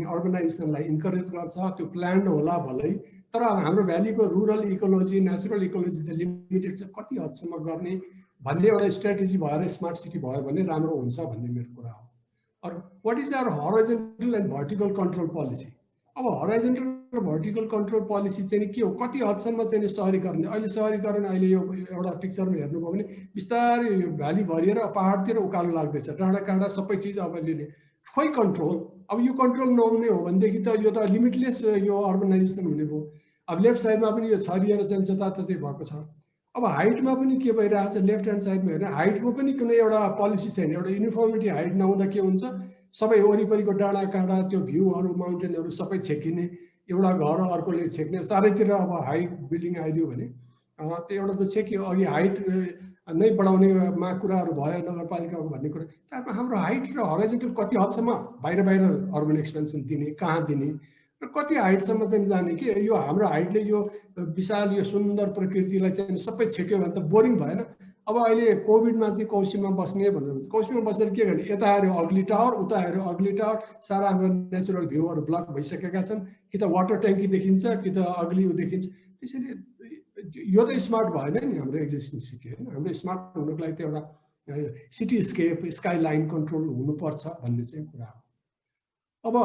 अर्बनाइजेसनलाई इन्करेज गर्छ। त्यो प्लान्ड होला भलै, तर हाम्रो भ्यालीको रुरल इकोलोजी, नेचुरल इकोलोजी चाहिँ लिमिटेड छ। कति हदसम्म गर्ने भन्ने एउटा स्ट्राटेजी भएर स्मार्ट सिटी भयो भने राम्रो हुन्छ भन्ने मेरो कुरा हो। अर्को, what is our horizontal and vertical control policy? अब हराइजन्टल र भर्टिकल कन्ट्रोल पोलिसी चाहिँ के हो, कति हदसम्म चाहिँ सहरीकरण? अहिले सहरीकरण अहिले यो एउटा पिक्चरमा हेर्नुभयो भने बिस्तारै यो भ्याली भरिएर पहाडतिर उकालो लाग्दैछ, डाँडा काँडा सबै चिज अब लिने, खोइ कन्ट्रोल। अब यो कन्ट्रोल नहुने हो भनेदेखि त यो त लिमिटलेस यो अर्बनाइजेसन हुने भयो। अब लेफ्ट साइडमा पनि यो छरिएर चाहिँ जताततै भएको छ। अब हाइटमा पनि के भइरहेको छ, लेफ्ट ह्यान्ड साइडमा हेर्ने हाइटको पनि कुनै एउटा पोलिसी छैन। एउटा युनिफर्मिटी हाइट नहुँदा के हुन्छ, सबै वरिपरिको डाँडा काँडा त्यो भ्यूहरू माउन्टेनहरू सबै छेकिने, एउटा घर अर्कोले छेक्ने, चारैतिर अब हाइट बिल्डिङ आइदियो भने त्यो एउटा त छेक्यो। अघि हाइट नै बढाउनेमा कुराहरू भयो नगरपालिकाको भन्ने कुरा। तर हाम्रो हाइट र हराइजन्टल कति हदसम्म बाहिर अर्बन एक्सपेन्सन दिने, कहाँ दिने र कति हाइटसम्म चाहिँ जाने कि यो हाम्रो हाइटले यो विशाल यो सुन्दर प्रकृतिलाई चाहिँ सबै छेक्यो भने त बोरिङ भएन? अब अहिले कोभिडमा चाहिँ कौशीमा बस्ने भनेर, कौशीमा बसेर के गर्ने, यता हेऱ्यो अग्ली टावर, उता हेऱ्यो अग्ली टावर, सारा हाम्रो नेचुरल भ्यूहरू ब्लक भइसकेका छन्। कि त वाटर ट्याङ्की देखिन्छ कि त अग्ली देखिन्छ। त्यसैले यो त स्मार्ट भएन नि हाम्रो एक्जिस्टिङ सिटी होइन। हाम्रो स्मार्ट हुनुको लागि त एउटा cityscape, skyline control हुनुपर्छ भन्ने चाहिँ कुरा हो। अब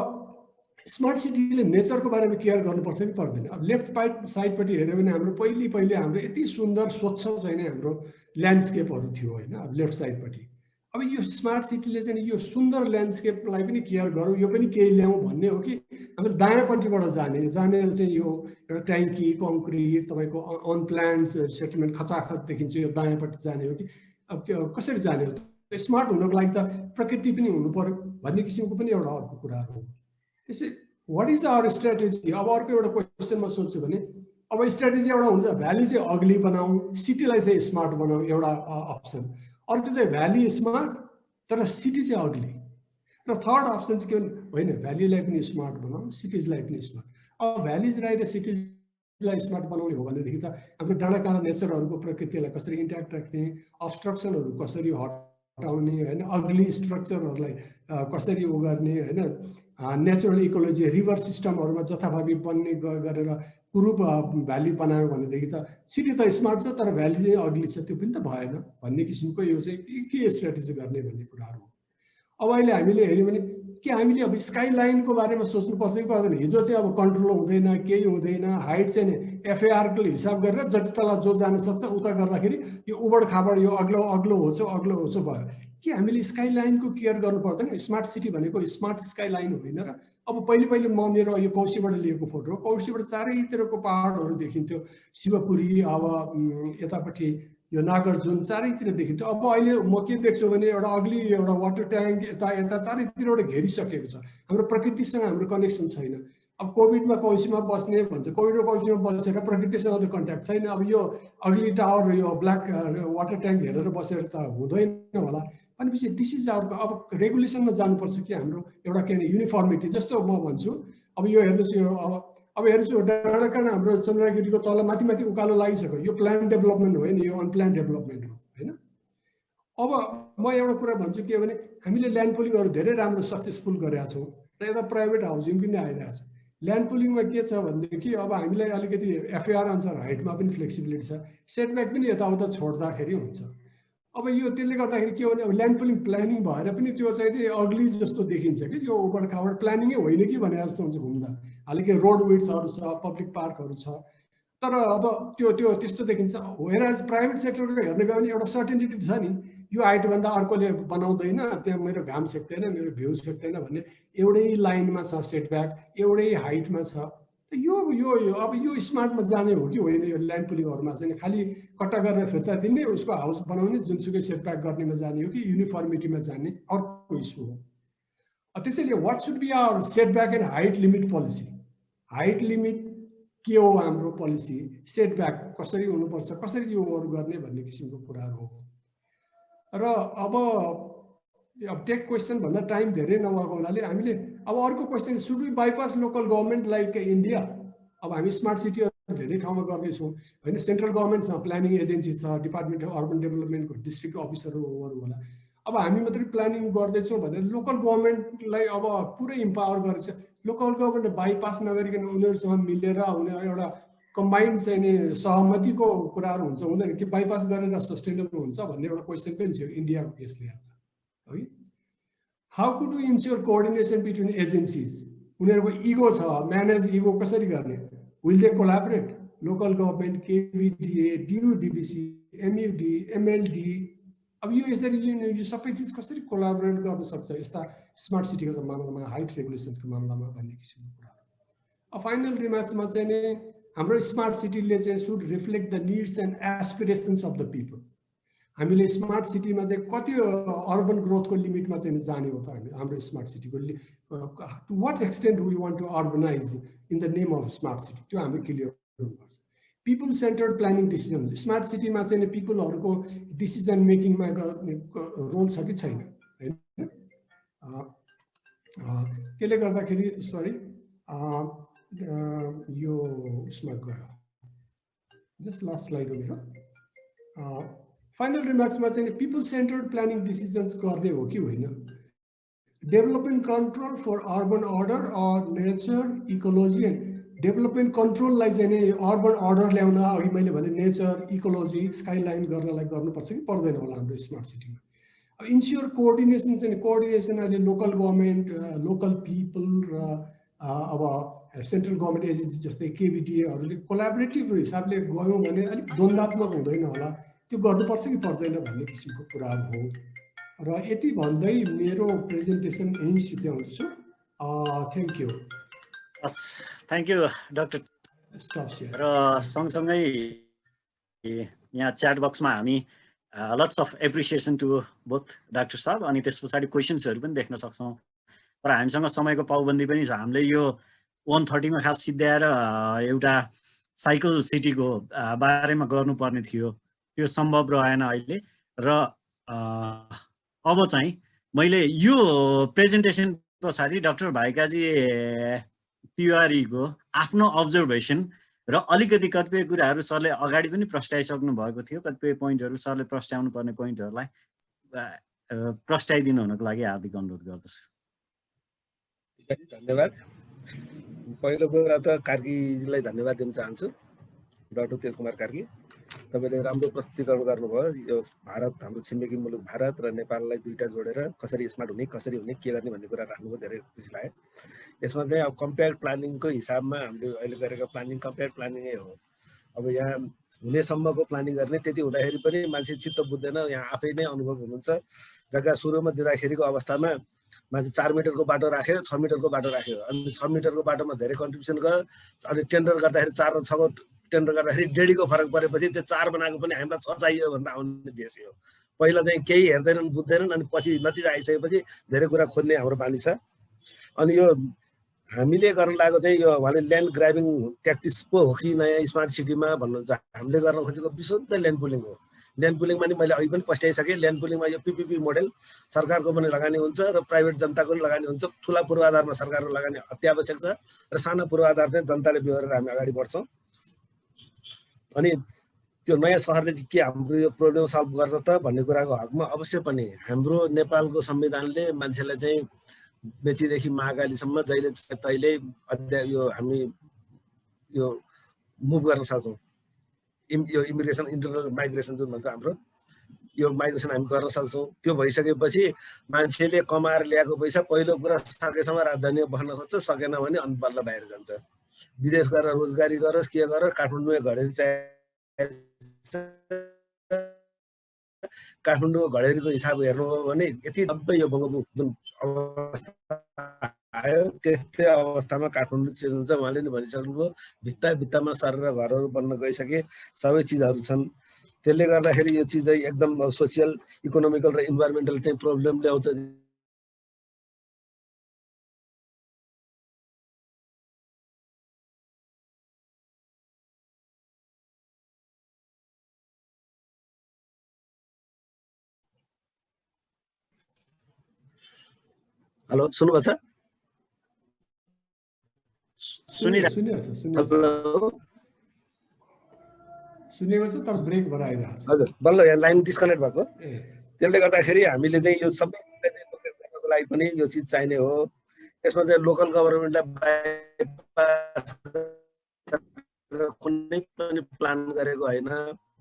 स्मार्ट सिटीले नेचरको बारेमा केयर गर्नुपर्छ कि पर्दैन? अब लेफ्ट साइडपट्टि हेऱ्यो भने हाम्रो पहिले हाम्रो यति सुन्दर स्वच्छ चाहिँ हाम्रो ल्यान्डस्केपहरू थियो होइन, अब लेफ्ट साइडपट्टि। अब यो स्मार्ट सिटीले चाहिँ यो सुन्दर ल्यान्डस्केपलाई पनि केयर गरौँ, यो पनि केही ल्याउँ भन्ने हो कि हामीले दायाँपट्टिबाट जानेर चाहिँ यो एउटा ट्याङ्की कङ्क्रिट तपाईँको अनप्लान्ड सेटलमेन्ट खचाखच देखिन्छ, यो दायाँपट्टि जाने हो कि अब कसरी जाने हो? स्मार्ट हुनको लागि त प्रकृति पनि हुनु पर्यो भन्ने किसिमको पनि एउटा अर्को कुराहरू हो। त्यसै वाट इज आवर स्ट्राटेजी? अब अर्को एउटा क्वेसन म सोध्छु भने अब स्ट्राटेजी एउटा हुन्छ भ्याली चाहिँ अग्ली बनाऊ, सिटीलाई चाहिँ स्मार्ट बनाऊ, एउटा अप्सन। अर्को चाहिँ भ्याली स्मार्ट तर सिटी चाहिँ अग्ली, र थर्ड अप्सन चाहिँ के भने होइन भ्यालीलाई पनि स्मार्ट बनाऊ, सिटिजलाई पनि स्मार्ट। अब भ्यालिजलाई र सिटिजलाई स्मार्ट बनाउने हो भनेदेखि त हाम्रो डाँडाकाँडा नेचरहरूको प्रकृतिलाई कसरी इन्ट्याक्ट राख्ने, अब्स्ट्रक्सनहरू कसरी हटाउने होइन, अग्ली स्ट्रक्चरहरूलाई कसरी उ गर्ने होइन, नेचुरल इकोलोजी रिभर सिस्टमहरूमा जथाभावी बन्ने गरेर कुरूप भ्याली बनायो भनेदेखि त सिटी त स्मार्ट छ तर भ्याली चाहिँ अग्ली छ, त्यो पनि त भएन भन्ने किसिमको यो चाहिँ के स्ट्राटेजी गर्ने भन्ने कुराहरू हो। अब अहिले हामीले हेऱ्यौँ भने के हामीले अब स्काई लाइनको बारेमा सोच्नुपर्छ कि पर्दैन? हिजो चाहिँ अब कन्ट्रोल हुँदैन, केही हुँदैन, हाइट चाहिँ एफएआरले हिसाब गरेर जति तल जो जान सक्छ उता गर्दाखेरि यो उबड खाबड यो अग्लो होचो भयो। के हामीले स्काई लाइनको केयर गर्नु पर्दैन? स्मार्ट सिटी भनेको स्मार्ट स्काई लाइन होइन र? अब पहिले म मेरो यो कौशीबाट लिएको फोटो हो, कौशीबाट चारैतिरको पहाडहरू देखिन्थ्यो, शिवपुरी अब यतापट्टि यो नागार्जुन चारैतिर देखिन्थ्यो। अब अहिले म के देख्छु भने एउटा अग्ली एउटा वाटर ट्याङ्क यता चारैतिरबाट घेरिसकेको छ। हाम्रो प्रकृतिसँग हाम्रो कनेक्सन छैन। अब कोभिडमा कौशीमा बस्ने भन्छ, कोभिडमा कौशीमा बसेर प्रकृतिसँग त कन्ट्याक्ट छैन। अब यो अग्ली टावर यो ब्ल्याक वाटर ट्याङ्क हेरेर बसेर त हुँदैन होला। भनेपछि दिस इज आवर अब रेगुलेसनमा जानुपर्छ कि हाम्रो एउटा के भने युनिफर्मिटी। जस्तो म भन्छु अब यो हेर्नुहोस् यो अब हेर्नुहोस् यो डाँडाकाँडा हाम्रो चन्द्रगिरीको तल माथि उकालो लागिसक्यो, यो प्लान डेभलपमेन्ट होइन, यो अनप्लान डेभलपमेन्ट हो होइन। अब म एउटा कुरा भन्छु के भने हामीले ल्यान्ड पुलिङहरू धेरै राम्रो सक्सेसफुल गरेका छौँ र यता प्राइभेट हाउसिङ पनि आइरहेको छ। ल्यान्ड पुलिङमा के छ भनेदेखि अब हामीलाई अलिकति एफएआर अनुसार हाइटमा पनि फ्लेक्सिबिलिटी छ, सेटब्याक पनि यताउता छोड्दाखेरि हुन्छ। अब यो त्यसले गर्दाखेरि के भने अब ल्यान्ड पुलिङ प्लानिङ भएर पनि त्यो चाहिँ अग्ली जस्तो देखिन्छ कि यो उबड खाबड प्लानिङै होइन कि भने जस्तो हुन्छ घुम्दा। हालाकि रोड विड्थहरू छ, पब्लिक पार्कहरू छ, तर अब त्यो त्यस्तो देखिन्छ। वेयरएज प्राइभेट सेक्टरको हेर्ने गयो भने एउटा सर्टेनिटी छ नि, यो हाइटभन्दा अर्कोले बनाउँदैन, त्यहाँ मेरो घाम सेक्दैन, मेरो भ्यू सेक्दैन भन्ने एउटै लाइनमा छ, सेटब्याक एउटै हाइटमा छ। यो अब यो स्मार्टमा जाने हो कि होइन? यो ल्यान्ड पुलिङहरूमा चाहिँ खालि कट्टा गरेर फिर्ता दिने, उसको हाउस बनाउने, जुनसुकै सेटब्याक गर्नेमा जाने हो कि युनिफर्मिटीमा जाने, अर्को इस्यु हो। त्यसैले what should be our setback and height limit policy? Height limit के हो हाम्रो पोलिसी, सेटब्याक कसरी हुनुपर्छ, कसरी योहरू गर्ने भन्ने किसिमको कुराहरू हो। र अब टेक क्वेसन भन्दा टाइम धेरै नभएको हुनाले हामीले अब अर्को question, should we bypass local government like India? अब हामी स्मार्ट सिटीहरू धेरै ठाउँमा गर्दैछौँ होइन, सेन्ट्रल गभर्मेन्ट छ, प्लानिङ एजेन्सी छ, डिपार्टमेन्ट अफ अर्बन डेभलपमेन्टको डिस्ट्रिक्ट अफिसरहरू होला। अब हामी मात्रै प्लानिङ गर्दैछौँ भने लोकल गभर्मेन्टलाई अब पुरै इम्पावर गरेछ। लोकल गभर्मेन्ट बाइपास नगरिकन उनीहरूसँग मिलेर एउटा कम्बाइन्ड चाहिँ नि सहमतिको कुराहरू हुन्छ, हुँदैन कि बाइपास गरेर सस्टेनेबल हुन्छ भन्ने एउटा क्वेसन पनि थियो इन्डियाको केसले आज है। How could we ensure coordination between agencies? उनीहरूको इगो छ, म्यानेज इगो कसरी गर्ने? Will they collaborate? Local government, KVDA, DUDBC, MUD, MLD, अब यो यसरी यो सबै चिज कसरी कोलाबोरेट गर्न सक्छ यस्ता स्मार्ट सिटीको मामलामा, हाइट रेगुलेसन्सको मामलामा भन्ने किसिमको कुरा। अब फाइनल रिमार्क्समा चाहिँ नि हाम्रो स्मार्ट सिटीले चाहिँ should reflect the needs and एस्पिरेसन्स of the people. हामीले स्मार्ट सिटीमा चाहिँ कति अर्बन ग्रोथको लिमिटमा चाहिँ जाने हो त हाम्रो स्मार्ट सिटीको, to what extent we want to urbanise in the name of smart city, त्यो हामीले क्लियर गर्नुपर्छ। People centred planning decision, smart सिटीमा चाहिँ पिपलहरूको डिसिजन मेकिङमा रोल छ कि छैन होइन? त्यसले गर्दाखेरि सरी यो उसमा गयो, जस्ट लास्ट स्लाइड हो मेरो। फाइनल रिमार्क्समा चाहिँ पिपल सेन्टर्ड प्लानिङ डिसिजन्स गर्ने हो कि होइन? Development control for urban order or nature ecology and development कन्ट्रोललाई चाहिँ नि अर्बन अर्डर ल्याउन अघि मैले भने नेचर इकोलोजी स्काई लाइन गर्नलाई गर्नुपर्छ कि पर्दैन होला हाम्रो स्मार्ट सिटीमा? इन्स्योर कोअर्डिनेसन चाहिँ कोअर्डिनेसन अहिले लोकल गभर्मेन्ट लोकल पिपल र अब सेन्ट्रल गभर्मेन्ट एजेन्सी जस्तै केबिटिएहरूले कोलाबोरेटिभ हिसाबले गयौँ भने अलिक द्वन्द्वात्मक हुँदैन होला, त्यो गर्नुपर्छ कि पर्दैन भन्ने किसिमको कुराहरू हो। र यति भन्दै मेरो प्रेजेन्टेसन यहीँ सिद्ध्याउँछु। Thank you. हस्, थ्याङ्क यू डाक्टर। र सँगसँगै यहाँ च्याट बक्समा हामी lots of appreciation to both doctor साहब, अनि त्यस पछाडि क्वेसन्सहरू पनि देख्न सक्छौँ। तर हामीसँग समयको पाबन्दी पनि छ। हामीले यो 1:30 मा खास सिद्ध्याएर एउटा साइकल सिटीको बारेमा गर्नुपर्ने थियो, त्यो सम्भव रहेन अहिले। र अब चाहिँ मैले यो प्रेजेन्टेसन पछाडि डाक्टर भाइकाजी तिवारीको आफ्नो अब्जर्भेसन र अलिकति कतिपय कुराहरू सरले अगाडि पनि प्रस्ट्याइसक्नु भएको थियो, कतिपय पोइन्टहरू सरले प्रस्ट्याउनु पर्ने पोइन्टहरूलाई प्रस्ट्याइदिनु हुनको लागि हार्दिक अनुरोध गर्दछु। धन्यवाद। पहिलो कुरा त कार्कीजीलाई धन्यवाद दिन चाहन्छु, डाक्टर तेज कुमार कार्की। तपाईँले राम्रो प्रस्तुतिकरण गर्नुभयो। यो भारत, हाम्रो छिमेकी मुलुक भारत र नेपाललाई दुईटा जोडेर कसरी स्मार्ट हुने, कसरी हुने, के गर्ने भन्ने कुरा राख्नुभयो, धेरै खुसी लाग्यो। यसमा चाहिँ अब कम्पेयर्ड प्लानिङको हिसाबमा हामीले अहिले गरेको प्लानिङ कम्पेयर्ड प्लानिङै हो। अब यहाँ हुनेसम्मको प्लानिङ गर्ने, त्यति हुँदाखेरि पनि मान्छे चित्त बुझ्दैन। यहाँ आफै नै अनुभव हुनुहुन्छ। जग्गा सुरुमा दिँदाखेरिको अवस्थामा मान्छे 4 मिटरको बाटो राख्यो, 6 मिटरको बाटो राख्यो, अनि 6 मिटरको बाटोमा धेरै कन्ट्रिब्युसन गर्यो। अनि टेन्डर गर्दाखेरि 4 र 6 को टेन्डर गर्दाखेरि 1.5 को फरक परेपछि त्यो 4 बनाएको पनि हामीलाई 6 चाहियो भनेर आउने देश हो। पहिला चाहिँ केही हेर्दैनन्, बुझ्दैनन्, अनि पछि नतिजा आइसकेपछि धेरै कुरा खोज्ने हाम्रो बानी छ। अनि यो हामीले गर्न लागेको चाहिँ यो उहाँले ल्यान्ड ग्राबिङ ट्याक्टिस पो हो कि नयाँ स्मार्ट सिटीमा भन्नुहुन्छ। हामीले गर्न खोजेको विशुद्ध ल्यान्ड पुलिङ हो। ल्यान्ड पुलिङमा नि मैले अघि पनि पस्ट्याइसकेँ। ल्यान्ड पुलिङमा यो पिपिपी मोडेल सरकारको पनि लगानी हुन्छ र प्राइभेट जनताको पनि लगानी हुन्छ। ठुला पूर्वाधारमा सरकारको लगानी अत्यावश्यक छ र साना पूर्वाधार चाहिँ जनताले बिहोरेर हामी अगाडि बढ्छौँ। अनि त्यो नयाँ सहरले चाहिँ के हाम्रो यो प्रब्लम सल्भ गर्छ त भन्ने कुराको हकमा अवश्य पनि हाम्रो नेपालको संविधानले मान्छेलाई चाहिँ मेचीदेखि महाकालीसम्म जहिले तहिले यो हामी यो मुभ गर्न सक्छौँ। यो इमिग्रेसन, इन्टरनल माइग्रेसन जुन भन्छ हाम्रो, यो माइग्रेसन हामी गर्न सक्छौँ। त्यो भइसकेपछि मान्छेले कमाएर ल्याएको पैसा पहिलो कुरा सकेसम्म राजधानी बस्न सक्छ, सकेन भने अनि बल्ल बाहिर जान्छ। विदेश गएर रोजगारी गरोस्, के गरोस्, काठमाडौँमा घडेरी काठमाडौँको घडेरीको हिसाब हेर्नु हो भने यति सबै यो बङ्गबु जुन अवस्था आयो त्यस्तै अवस्थामा काठमाडौँ चेन्ज हुन्छ। उहाँले नि भनिसक्नुभयो, भित्ता भित्तामा सरेर घरहरू बन्न गइसके, सबै चिजहरू छन्। त्यसले गर्दाखेरि यो चिज चाहिँ एकदम सोसियल, इकोनोमिकल र इन्भाइरोमेन्टल चाहिँ प्रब्लम ल्याउँछ। हेलो, सुन्नुभएको छ? सुनेको छ तर ब्रेक भएर आइरहेको छ। हजुर, बल्ल यहाँ लाइन डिस्कनेक्ट भएको। त्यसले गर्दाखेरि हामीले चाहिँ यो सबै गर्नको लागि पनि यो चिज चाहिने हो। यसमा चाहिँ लोकल गभर्नमेन्टलाई कुनै पनि प्लान गरेको होइन।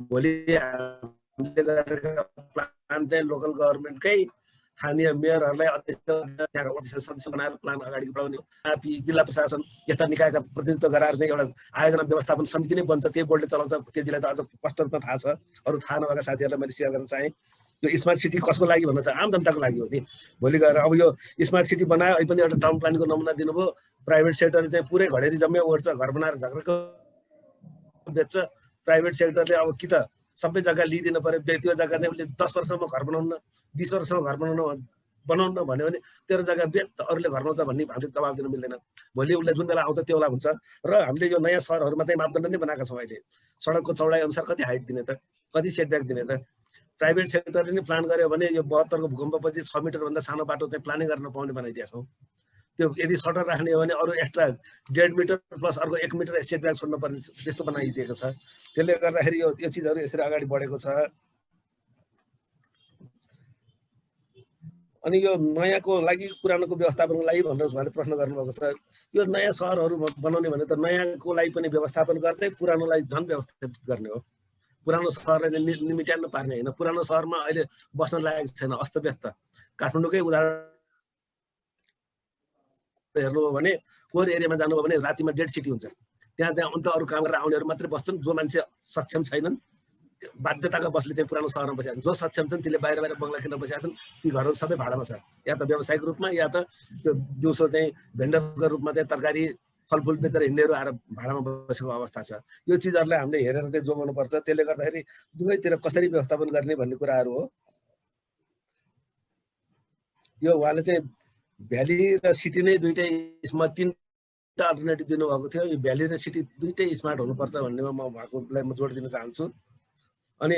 भोलि हामीले गरेको प्लान चाहिँ लोकल गभर्नमेन्टकै स्थानीय मेयरहरूलाई अध्यक्ष सदस्य बनाएर प्लान अगाडि बढाउने हो। जिल्ला प्रशासन यस्ता निकायका प्रतिनिधित्व गराएर चाहिँ एउटा आयोजना व्यवस्थापन समिति नै बन्छ, त्यही बोर्डले चलाउँछ। त्यसलाई त अझ स्पष्ट रूपमा थाहा छ। अरू थाहा नभएका साथीहरूलाई मैले सेयर गर्न चाहेँ। यो स्मार्ट सिटी कसको लागि भन्न चाहिँ आम जनताको लागि हो नि। भोलि गएर अब यो स्मार्ट सिटी बनायो, अहिले पनि एउटा टाउन प्लानिङको नमुना दिनुभयो। प्राइभेट सेक्टरले चाहिँ पुरै घडेरी जम्मै ओर्छ, घर बनाएर झगडको बेच्छ। प्राइभेट सेक्टरले अब कि त सबै जग्गा लिइदिनु पर्यो, त्यो जग्गा चाहिँ उसले 10 वर्षसम्म घर बनाउन, 20 वर्षसम्म घर बनाउन भन्यो भने तेरो जग्गा बेच, अरूले घर बनाउँछ भन्ने हामीले दबाब दिन मिल्दैन। भोलि उसले जुन बेला आउँछ त्यो बेला हुन्छ। र हामीले यो नयाँ सहरहरूमा चाहिँ मापदण्ड नै बनाएका छौँ। अहिले सडकको चौडाइ अनुसार कति हाइट दिने त, कति सेटब्याक दिने त। प्राइभेट सेक्टरले नै प्लान गर्यो भने यो 72 को भूकम्पपछि 6 मिटरभन्दा सानो बाटो चाहिँ प्लानिङ गर्न पाउने बनाइदिएका छौँ। त्यो यदि सटर राख्ने हो भने अरू एक्स्ट्रा 1.5 मिटर प्लस अर्को 1 मिटर सेटब्याक छोड्नु पर्ने त्यस्तो बनाइदिएको छ। त्यसले गर्दाखेरि यो चिजहरू यसरी अगाडि बढेको छ। अनि यो नयाँको लागि पुरानोको व्यवस्थापनको लागि भनेर उहाँले प्रश्न गर्नुभएको छ। यो नयाँ सहरहरू बनाउने भने त नयाँको लागि पनि व्यवस्थापन गर्ने, पुरानोलाई झन् व्यवस्थापित गर्ने हो। पुरानो सहरलाई निमिट्याउन पार्ने होइन। पुरानो सहरमा अहिले बस्न लागेको छैन, अस्तव्यस्त। काठमाडौँकै उदाहरण हेर्नुभयो भने कोर एरियामा जानुभयो भने रातिमा डेड सिटी हुन्छ। त्यहाँ अन्त अरू काम गरेर आउनेहरू मात्रै बस्छन्। जो मान्छे सक्षम छैनन्, बाध्यताका बसले चाहिँ पुरानो सहरमा बसेका छन्। जो सक्षम छन् तिनले बाहिर बङ्गला किन्न बसेका छन्। ती घरहरू सबै भाडामा छ, या त व्यावसायिक रूपमा या त त्यो दिउँसो चाहिँ भेन्डरको रूपमा चाहिँ तरकारी फलफुल बेचेर हिँड्नेहरू आएर भाडामा बसेको अवस्था छ। यो चिजहरूलाई हामीले हेरेर चाहिँ जोगाउनुपर्छ। त्यसले गर्दाखेरि दुवैतिर कसरी व्यवस्थापन गर्ने भन्ने कुराहरू हो। यो उहाँले चाहिँ भ्याली र सिटी नै दुइटै तीनवटा अल्टरनेटिभ दिनुभएको थियो। यो भ्याली र सिटी दुइटै स्मार्ट हुनुपर्छ भन्नेमा म उहाँकोलाई म जोड दिन चाहन्छु। अनि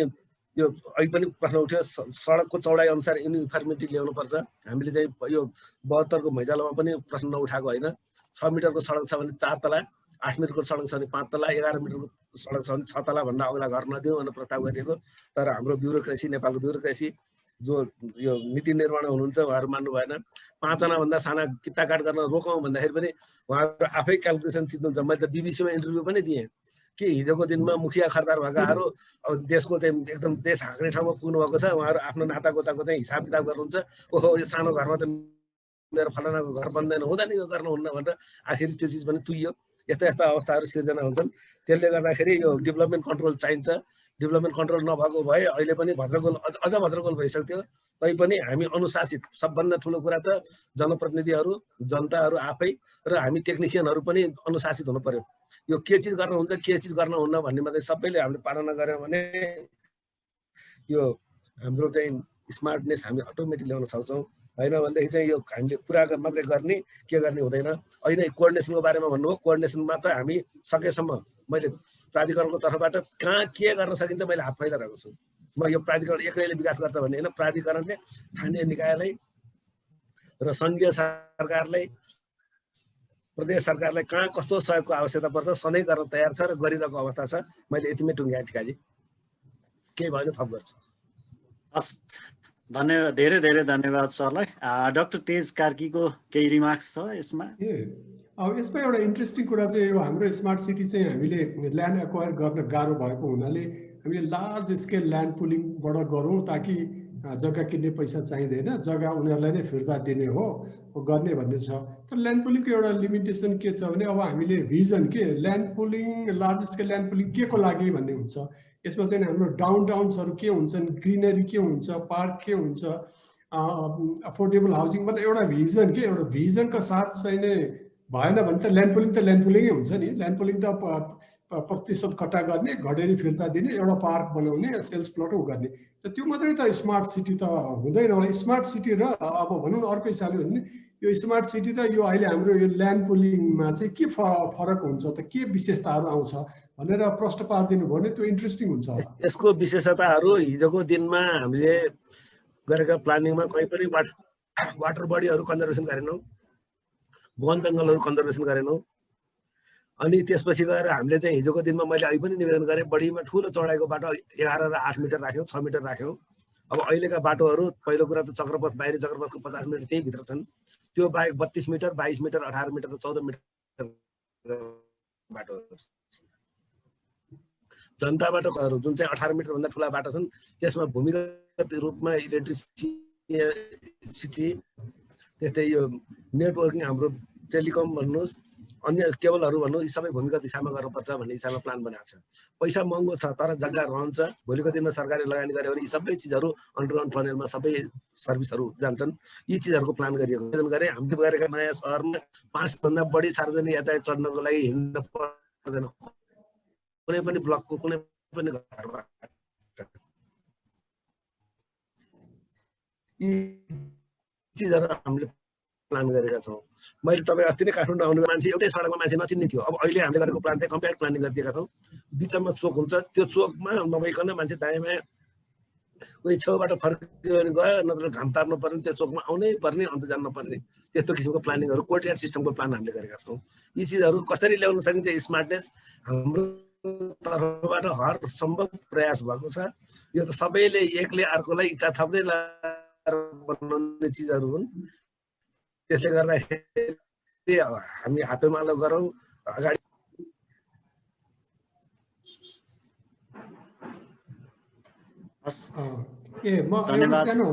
यो अहिले पनि प्रश्न उठ्यो, सडकको चौडाइ अनुसार युनिफर्मिटी ल्याउनुपर्छ। हामीले चाहिँ यो 72 को मैजालोमा पनि प्रश्न नउठाएको होइन। 6 मिटरको सडक छ भने 4 तला, 8 मिटरको सडक छ भने 5 तला, 11 मिटरको सडक छ भने 6 तला भन्दा अग्ला घर नदिउँ भनेर प्रस्ताव गरिएको। तर हाम्रो ब्युरोक्रेसी, नेपालको ब्युरोक्रेसी जो यो नीति निर्माण हुनुहुन्छ उहाँहरू मान्नु भएन। 5 जनाभन्दा साना किता काट गर्न रोकौँ भन्दाखेरि पनि उहाँहरू आफै क्यालकुलेसन चिन्नुहुन्छ। मैले त बीबीसीमा इन्टरभ्यू पनि दिएँ कि हिजोको दिनमा मुखिया खरदार भएकाहरू अब देशको चाहिँ एकदम देश हाँक्ने ठाउँमा पुग्नु भएको छ। उहाँहरू आफ्नो नातागोताको चाहिँ हिसाब किताब गर्नुहुन्छ। ओहो यो सानो घरमा त मेरो फलानाको घर बन्दैन, हुँदैन, यो गर्नुहुन्न भनेर आखिर त्यो चिज पनि तुइयो। यस्ता यस्ता अवस्थाहरू सिर्जना हुन्छन्। त्यसले गर्दाखेरि यो डेभलपमेन्ट कन्ट्रोल चाहिन्छ। डेभलपमेन्ट कन्ट्रोल नभएको भए अहिले पनि भद्रगोल अझ भद्रगोल भइसक्थ्यो। तैपनि हामी अनुशासित, सबभन्दा ठुलो कुरा त जनप्रतिनिधिहरू, जनताहरू आफै र हामी टेक्निसियनहरू पनि अनुशासित हुनु पर्यो। यो के चिज गर्नुहुन्छ, के चिज गर्नुहुन्न भन्नेमा चाहिँ सबैले हामीले पालना गऱ्यौँ भने यो हाम्रो चाहिँ स्मार्टनेस हामी अटोमेटिक ल्याउन सक्छौँ। होइन भनेदेखि चाहिँ यो हामीले कुरा मात्रै गर्ने, के गर्ने हुँदैन। अहिले कोअर्डिनेसनको बारेमा भन्नुभयो, कोअर्डिनेसनमा त हामी सकेसम्म मैले प्राधिकरणको तर्फबाट कहाँ के गर्न सकिन्छ मैले हात फैलाइरहेको छु। म यो प्राधिकरण एक्लैले विकास गर्छ भन्ने होइन। प्राधिकरणले स्थानीय निकायलाई र सङ्घीय सरकारलाई, प्रदेश सरकारलाई कहाँ कस्तो सहयोगको आवश्यकता पर्छ सधैँ गर्न तयार छ र गरिरहेको अवस्था छ। मैले यतिमै टुङ्ग्याएँ ठिकाजी, केही भएन थप गर्छु। हस्, धन्यवाद, धेरै धेरै धन्यवाद सरलाई। डाक्टर तेज कार्कीको केही रिमार्क्स छ यसमा? अब यसमा एउटा इन्ट्रेस्टिङ कुरा चाहिँ यो हाम्रो स्मार्ट सिटी चाहिँ हामीले ल्यान्ड एक्वायर गर्न गाह्रो भएको हुनाले हामीले लार्ज स्केल ल्यान्ड पुलिङबाट गरौँ, ताकि जग्गा किन्ने पैसा चाहिँदैन, जग्गा उनीहरूलाई नै फिर्ता दिने हो गर्ने भन्ने छ। तर ल्यान्ड पुलिङको एउटा लिमिटेसन के छ भने अब हामीले भिजन के land pooling, large scale land pooling के को लागि भन्ने हुन्छ। यसमा चाहिँ हाम्रो डाउनटाउन्सहरू के हुन्छन्, ग्रिनरी के हुन्छ, पार्क के हुन्छ, अफोर्डेबल हाउसिङ, मतलब एउटा भिजन के, एउटा भिजनको साथ चाहिँ नै भएन भने त ल्यान्ड पुलिङै हुन्छ नि। ल्यान्ड पुलिङ त प्रतिशत कट्टा गर्ने, घडेरी फिर्ता दिने, एउटा पार्क बनाउने, सेल्स प्लट गर्ने, त त्यो मात्रै त स्मार्ट सिटी त हुँदैन होला। स्मार्ट सिटी र अब भनौँ न अर्को हिसाबले भने यो स्मार्ट सिटी र यो अहिले हाम्रो यो ल्यान्ड पुलिङमा चाहिँ के फरक हुन्छ त, के विशेषताहरू आउँछ भनेर प्रश्न पारिदिनु भयो भने त्यो इन्ट्रेस्टिङ हुन्छ। यसको विशेषताहरू हिजोको दिनमा हामीले गरेका प्लानिङमा कहीँ पनि वाटर बडीहरू कन्जर्भेसन गरेनौँ, वन जङ्गलहरू कन्जर्भेसन गरेनौँ। अनि त्यसपछि गएर हामीले चाहिँ हिजोको दिनमा मैले अहिले पनि निवेदन गरेँ, बढीमा ठुलो चौडाइको बाटो 11 र 8 मिटर राख्यौँ, 6 मिटर राख्यौँ। अब अहिलेका बाटोहरू पहिलो कुरा त चक्रपथ, बाहिरी चक्रपथको 50 मिटर त्यही भित्र छन्। त्यो बाहेक 32 मिटर, 22 मिटर, 18 मिटर र 14 मिटर बाटोहरू, जनता बाटोहरू जुन चाहिँ 18 मिटरभन्दा ठुला बाटो छन् त्यसमा भूमिगत रूपमा इलेक्ट्रिसिटी, त्यस्तै यो नेटवर्किङ, हाम्रो टेलिकम भन्नुहोस्, अन्य केबलहरू भन्नुहोस्, यी सबै भूमिगत दिशामा गर्नुपर्छ भन्ने हिसाबमा प्लान बनाएको छ। पैसा महँगो छ तर जग्गा रहन्छ। भोलिको दिनमा सरकारले लगानी गर्यो भने यी सबै चिजहरू अन्डरग्राउन्ड टनलमा सबै सर्भिसहरू जान्छन्। यी चिजहरूको प्लान गरिएको गरे। हामीले गरेका नयाँ सहरमा 5 भन्दा बढी सार्वजनिक यातायात चढ्नको लागि हिँड्न पर्दैन, कुनै पनि ब्लकको कुनै पनि घरबाट। यी चिजहरू हामीले प्लान गरेका छौँ। मैले तपाईँ अस्ति नै काठमाडौँ आउने मान्छे एउटै सडकमा मान्छे नचिन्ने थियो। अब अहिले हामीले गरेको प्लान चाहिँ कम्प्याक्ट प्लानिङ गरिदिएका छौँ। बिचमा चोक हुन्छ, त्यो चोकमा नभइकन मान्छे दायाँमा कोही छेउबाट फर्कियो भने गयो, नत्र घाम तार्नु पर्ने त्यो चोकमा आउनै पर्ने, अन्त जानु पर्ने, त्यस्तो किसिमको प्लानिङहरू कोर्टयार्ड सिस्टमको प्लान हामीले गरेका छौँ। यी चिजहरू कसरी ल्याउन सकिन्छ स्मार्टनेस हाम्रो तर्फबाट हर सम्भव प्रयास भएको छ। यो त सबैले एकले अर्कोलाई इँटा थप्दै बनाउने चिजहरू हुन्। त्यसले गर्दाखेरि हामी हातोमालो गरौँ अगाडि। हस् म एउटा सानो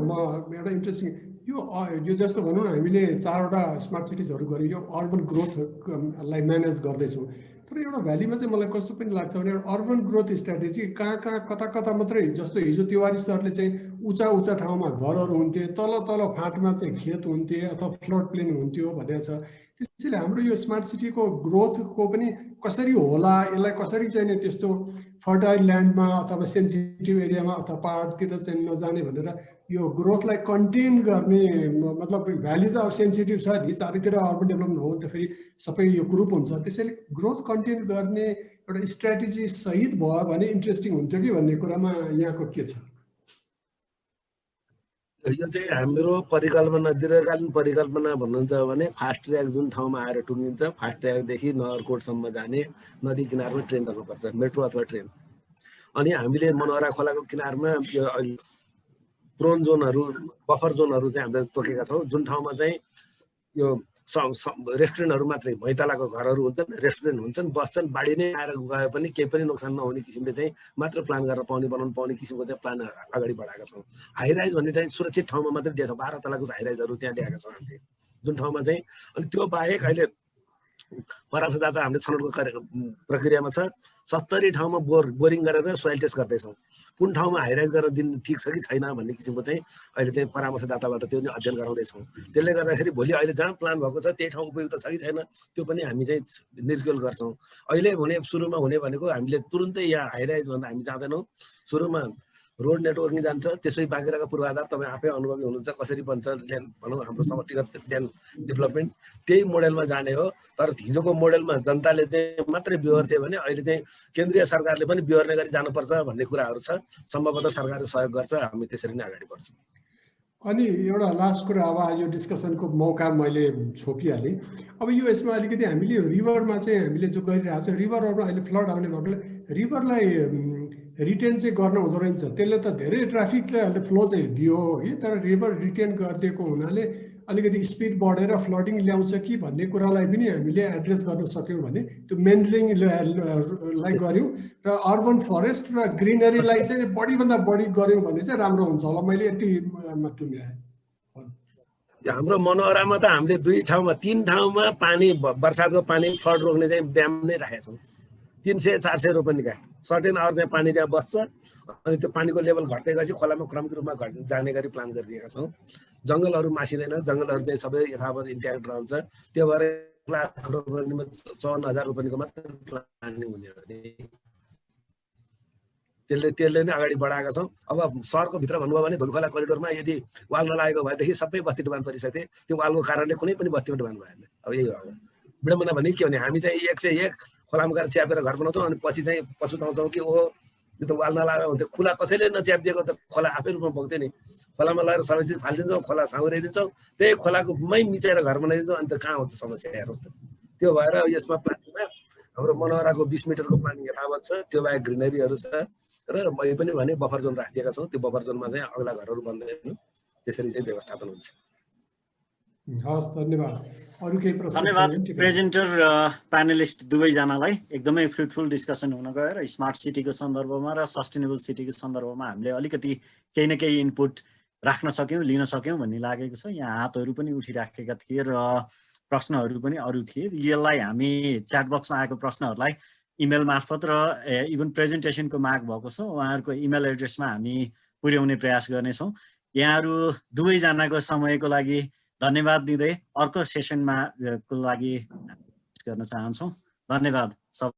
एउटा इन्ट्रेस्टिङ यो जस्तो भनौँ न हामीले 4वटा स्मार्ट सिटिजहरू गऱ्यौँ यो अर्बन ग्रोथलाई म्यानेज गर्दैछौँ तर एउटा भ्यालीमा चाहिँ मलाई कस्तो पनि लाग्छ भने एउटा अर्बन ग्रोथ स्ट्राटेजी कहाँ कता कता मात्रै जस्तो हिजो तिवारी सरले चाहिँ उचा ठाउँमा घरहरू हुन्थे तल फाँटमा चाहिँ खेत हुन्थे अथवा फ्लड प्लेन हुन्थ्यो भनेको छ त्यसैले हाम्रो यो स्मार्ट सिटीको ग्रोथको पनि कसरी होला यसलाई कसरी चाहिँ नि त्यस्तो फर्टाइल ल्यान्डमा अथवा सेन्सिटिभ एरियामा अथवा पहाडतिर चाहिँ नजाने भनेर यो ग्रोथलाई कन्टेन गर्ने मतलब भ्याली त अब सेन्सिटिभ छ नि चारैतिर अर्बन डेभलपमेन्ट हो त फेरि सबै यो ग्रुप हुन्छ त्यसैले ग्रोथ कन्टेन गर्ने एउटा स्ट्राटेजी सहित भयो भने इन्ट्रेस्टिङ हुन्थ्यो कि भन्ने कुरामा यहाँको के छ यो चाहिँ हाम्रो परिकल्पना दीर्घकालीन परिकल्पना भन्नुहुन्छ भने फास्ट ट्र्याक जुन ठाउँमा आएर टुङ्गिन्छ फास्ट ट्र्याकदेखि नगरकोटसम्म जाने नदी किनारमा ट्रेन राख्नुपर्छ मेट्रो अथवा ट्रेन अनि हामीले मनोहरा खोलाको किनारमा प्रोन जोनहरू बफर जोनहरू चाहिँ हामीले तोकेका छौँ जुन ठाउँमा चाहिँ यो रेस्टुरेन्टहरू मात्रै भैँतालाको घरहरू हुन्छन् रेस्टुरेन्ट हुन्छन् बस्छन् बाढी नै आएर गए पनि केही पनि नोक्सान नहुने किसिमले चाहिँ मात्र प्लान गरेर बनाउनु पाउने किसिमको चाहिँ प्लान अगाडि बढाएका छौँ हाइराइज भन्ने चाहिँ सुरक्षित ठाउँमा मात्रै दिएको छ 12 तलाको हाइराइजहरू त्यहाँ ल्याएका छौँ हामीले जुन ठाउँमा चाहिँ अनि त्यो बाहेक अहिले परामर्शदाता हामीले छनौटको प्रक्रियामा छ 70 ठाउँमा बोरिङ गरेर सोइल टेस्ट गर्दैछौँ कुन ठाउँमा हाइराइज गरेर दिन ठिक छ कि छैन भन्ने किसिमको चाहिँ अहिले चाहिँ परामर्शदाताबाट त्यो अध्ययन गराउँदैछौँ त्यसले गर्दाखेरि भोलि अहिले जहाँ प्लान भएको छ त्यही ठाउँ उपयुक्त छ कि छैन त्यो पनि हामी चाहिँ निर्क्युल गर्छौँ अहिले सुरुमा हुने भनेको हामीले तुरुन्तै यहाँ हाइराइज भन्दा हामी जाँदैनौँ सुरुमा रोड नेटवर्किङ जान्छ त्यसपछि बाँकीराको पूर्वाधार तपाईँ आफै अनुभवी हुनुहुन्छ कसरी बन्छ ल्यान्ड भनौँ हाम्रो समष्टिगत ल्यान्ड डेभलपमेन्ट त्यही मोडेलमा जाने हो तर हिजोको मोडेलमा जनताले चाहिँ मात्रै बिहोर्थ्यो भने अहिले चाहिँ केन्द्रीय सरकारले पनि बिहोर्ने गरी जानुपर्छ भन्ने कुराहरू छ सम्भवतः सरकारले सहयोग गर्छ हामी त्यसरी नै अगाडि बढ्छौँ अनि एउटा लास्ट कुरा अब यो डिस्कसनको मौका मैले छोपिहालेँ अब यो यसमा अलिकति हामीले रिभरमा चाहिँ हामीले जो गरिरहेको छ रिभरहरूमा अहिले फ्लड आउने भएकोले रिभरलाई रिटेन चाहिँ गर्न हुँदो रहेछ त्यसले त धेरै ट्राफिकलाई अहिले फ्लो चाहिँ दियो कि तर रिभर रिटेन गरिदिएको हुनाले अलिकति स्पिड बढेर फ्लडिङ ल्याउँछ कि भन्ने कुरालाई पनि हामीले एड्रेस गर्न सक्यौँ भने त्यो मेन्डरिङलाई गऱ्यौँ र अर्बन फरेस्ट र ग्रिनरीलाई चाहिँ बढीभन्दा बढी गऱ्यौँ भने चाहिँ राम्रो हुन्छ होला मैले यतिमा टुङ्ग्याएँ हाम्रो मनोहरामा त हामीले 3 ठाउँमा पानी बर्सातको पानी फ्लड रोक्ने चाहिँ ड्याम नै राखेका छौँ 300-400 रोपनीका सर्टेन आवर चाहिँ पानी त्यहाँ बस्छ अनि त्यो पानीको लेभल घट्दै गएपछि खोलामा क्रमिक रूपमा जाने गरी प्लान गरिदिएका छौँ जङ्गलहरू मासिँदैन जङ्गलहरू चाहिँ सबै यथावत इन्ट्याक्ट रहन्छ त्यो भएर 1 लाख रोपनीमा 54,000 रोपनीको मात्र प्लानिङ हुने हो त्यसले नै अगाडि बढाएका छौँ अब सहरको भित्र भन्नुभयो भने धुलखोला करिडोरमा यदि वाल नलागेको भएदेखि सबै बस्ती डुबान परिसके त्यो वालको कारणले कुनै पनि बस्तीमा डुबान भएन अब यही हो विडम्बना भने के भने हामी चाहिँ 101 खोलामा गएर च्यापेर घर बनाउँछौँ अनि पछि चाहिँ पछुताउँछौँ कि यो त वाल नलागेको हुन्थ्यो खुला कसैले नच्यापिदिएको त खोला आफै रूपमा बग्थ्यो नि खोलामा लगेर सबै चिज फालिदिन्छौँ खोला साउराइदिन्छौँ त्यही खोलाको मै मिचाएर घर बनाइदिन्छौँ अनि त कहाँ हुन्छ समस्या हेर्नुहोस् त त्यो भएर यसमा प्लानिङमा हाम्रो मनोहराको 20 मिटरको प्लानिङ यथावत छ त्यो बाहेक ग्रिनरीहरू छ र मैले पनि भने बफर जोन राखिदिएका छौँ त्यो बफर जोनमा चाहिँ अग्ला घरहरू बन्दैन त्यसरी चाहिँ व्यवस्थापन हुन्छ हस् धन्यवाद अरु केही प्रश्न धन्यवाद प्रेजेन्टर र प्यानलिस्ट दुवैजनालाई एकदमै फ्रुटफुल डिस्कसन हुन गयो र स्मार्ट सिटीको सन्दर्भमा र सस्टेनेबल सिटीको सन्दर्भमा हामीले अलिकति केही न केही इनपुट राख्न सक्यौँ लिन सक्यौँ भन्ने लागेको छ यहाँ हातहरू पनि उठिराखेका थिए र प्रश्नहरू पनि अरू थिए यसलाई हामी च्याट बक्समा आएको प्रश्नहरूलाई इमेल मार्फत र इभन प्रेजेन्टेसनको माग भएको छ उहाँहरूको इमेल एड्रेसमा हामी पुर्याउने प्रयास गर्नेछौँ यहाँहरू दुवैजनाको समयको लागि धन्यवाद दिँदै अर्को सेसनमा को लागि गर्न चाहन्छौँ धन्यवाद सब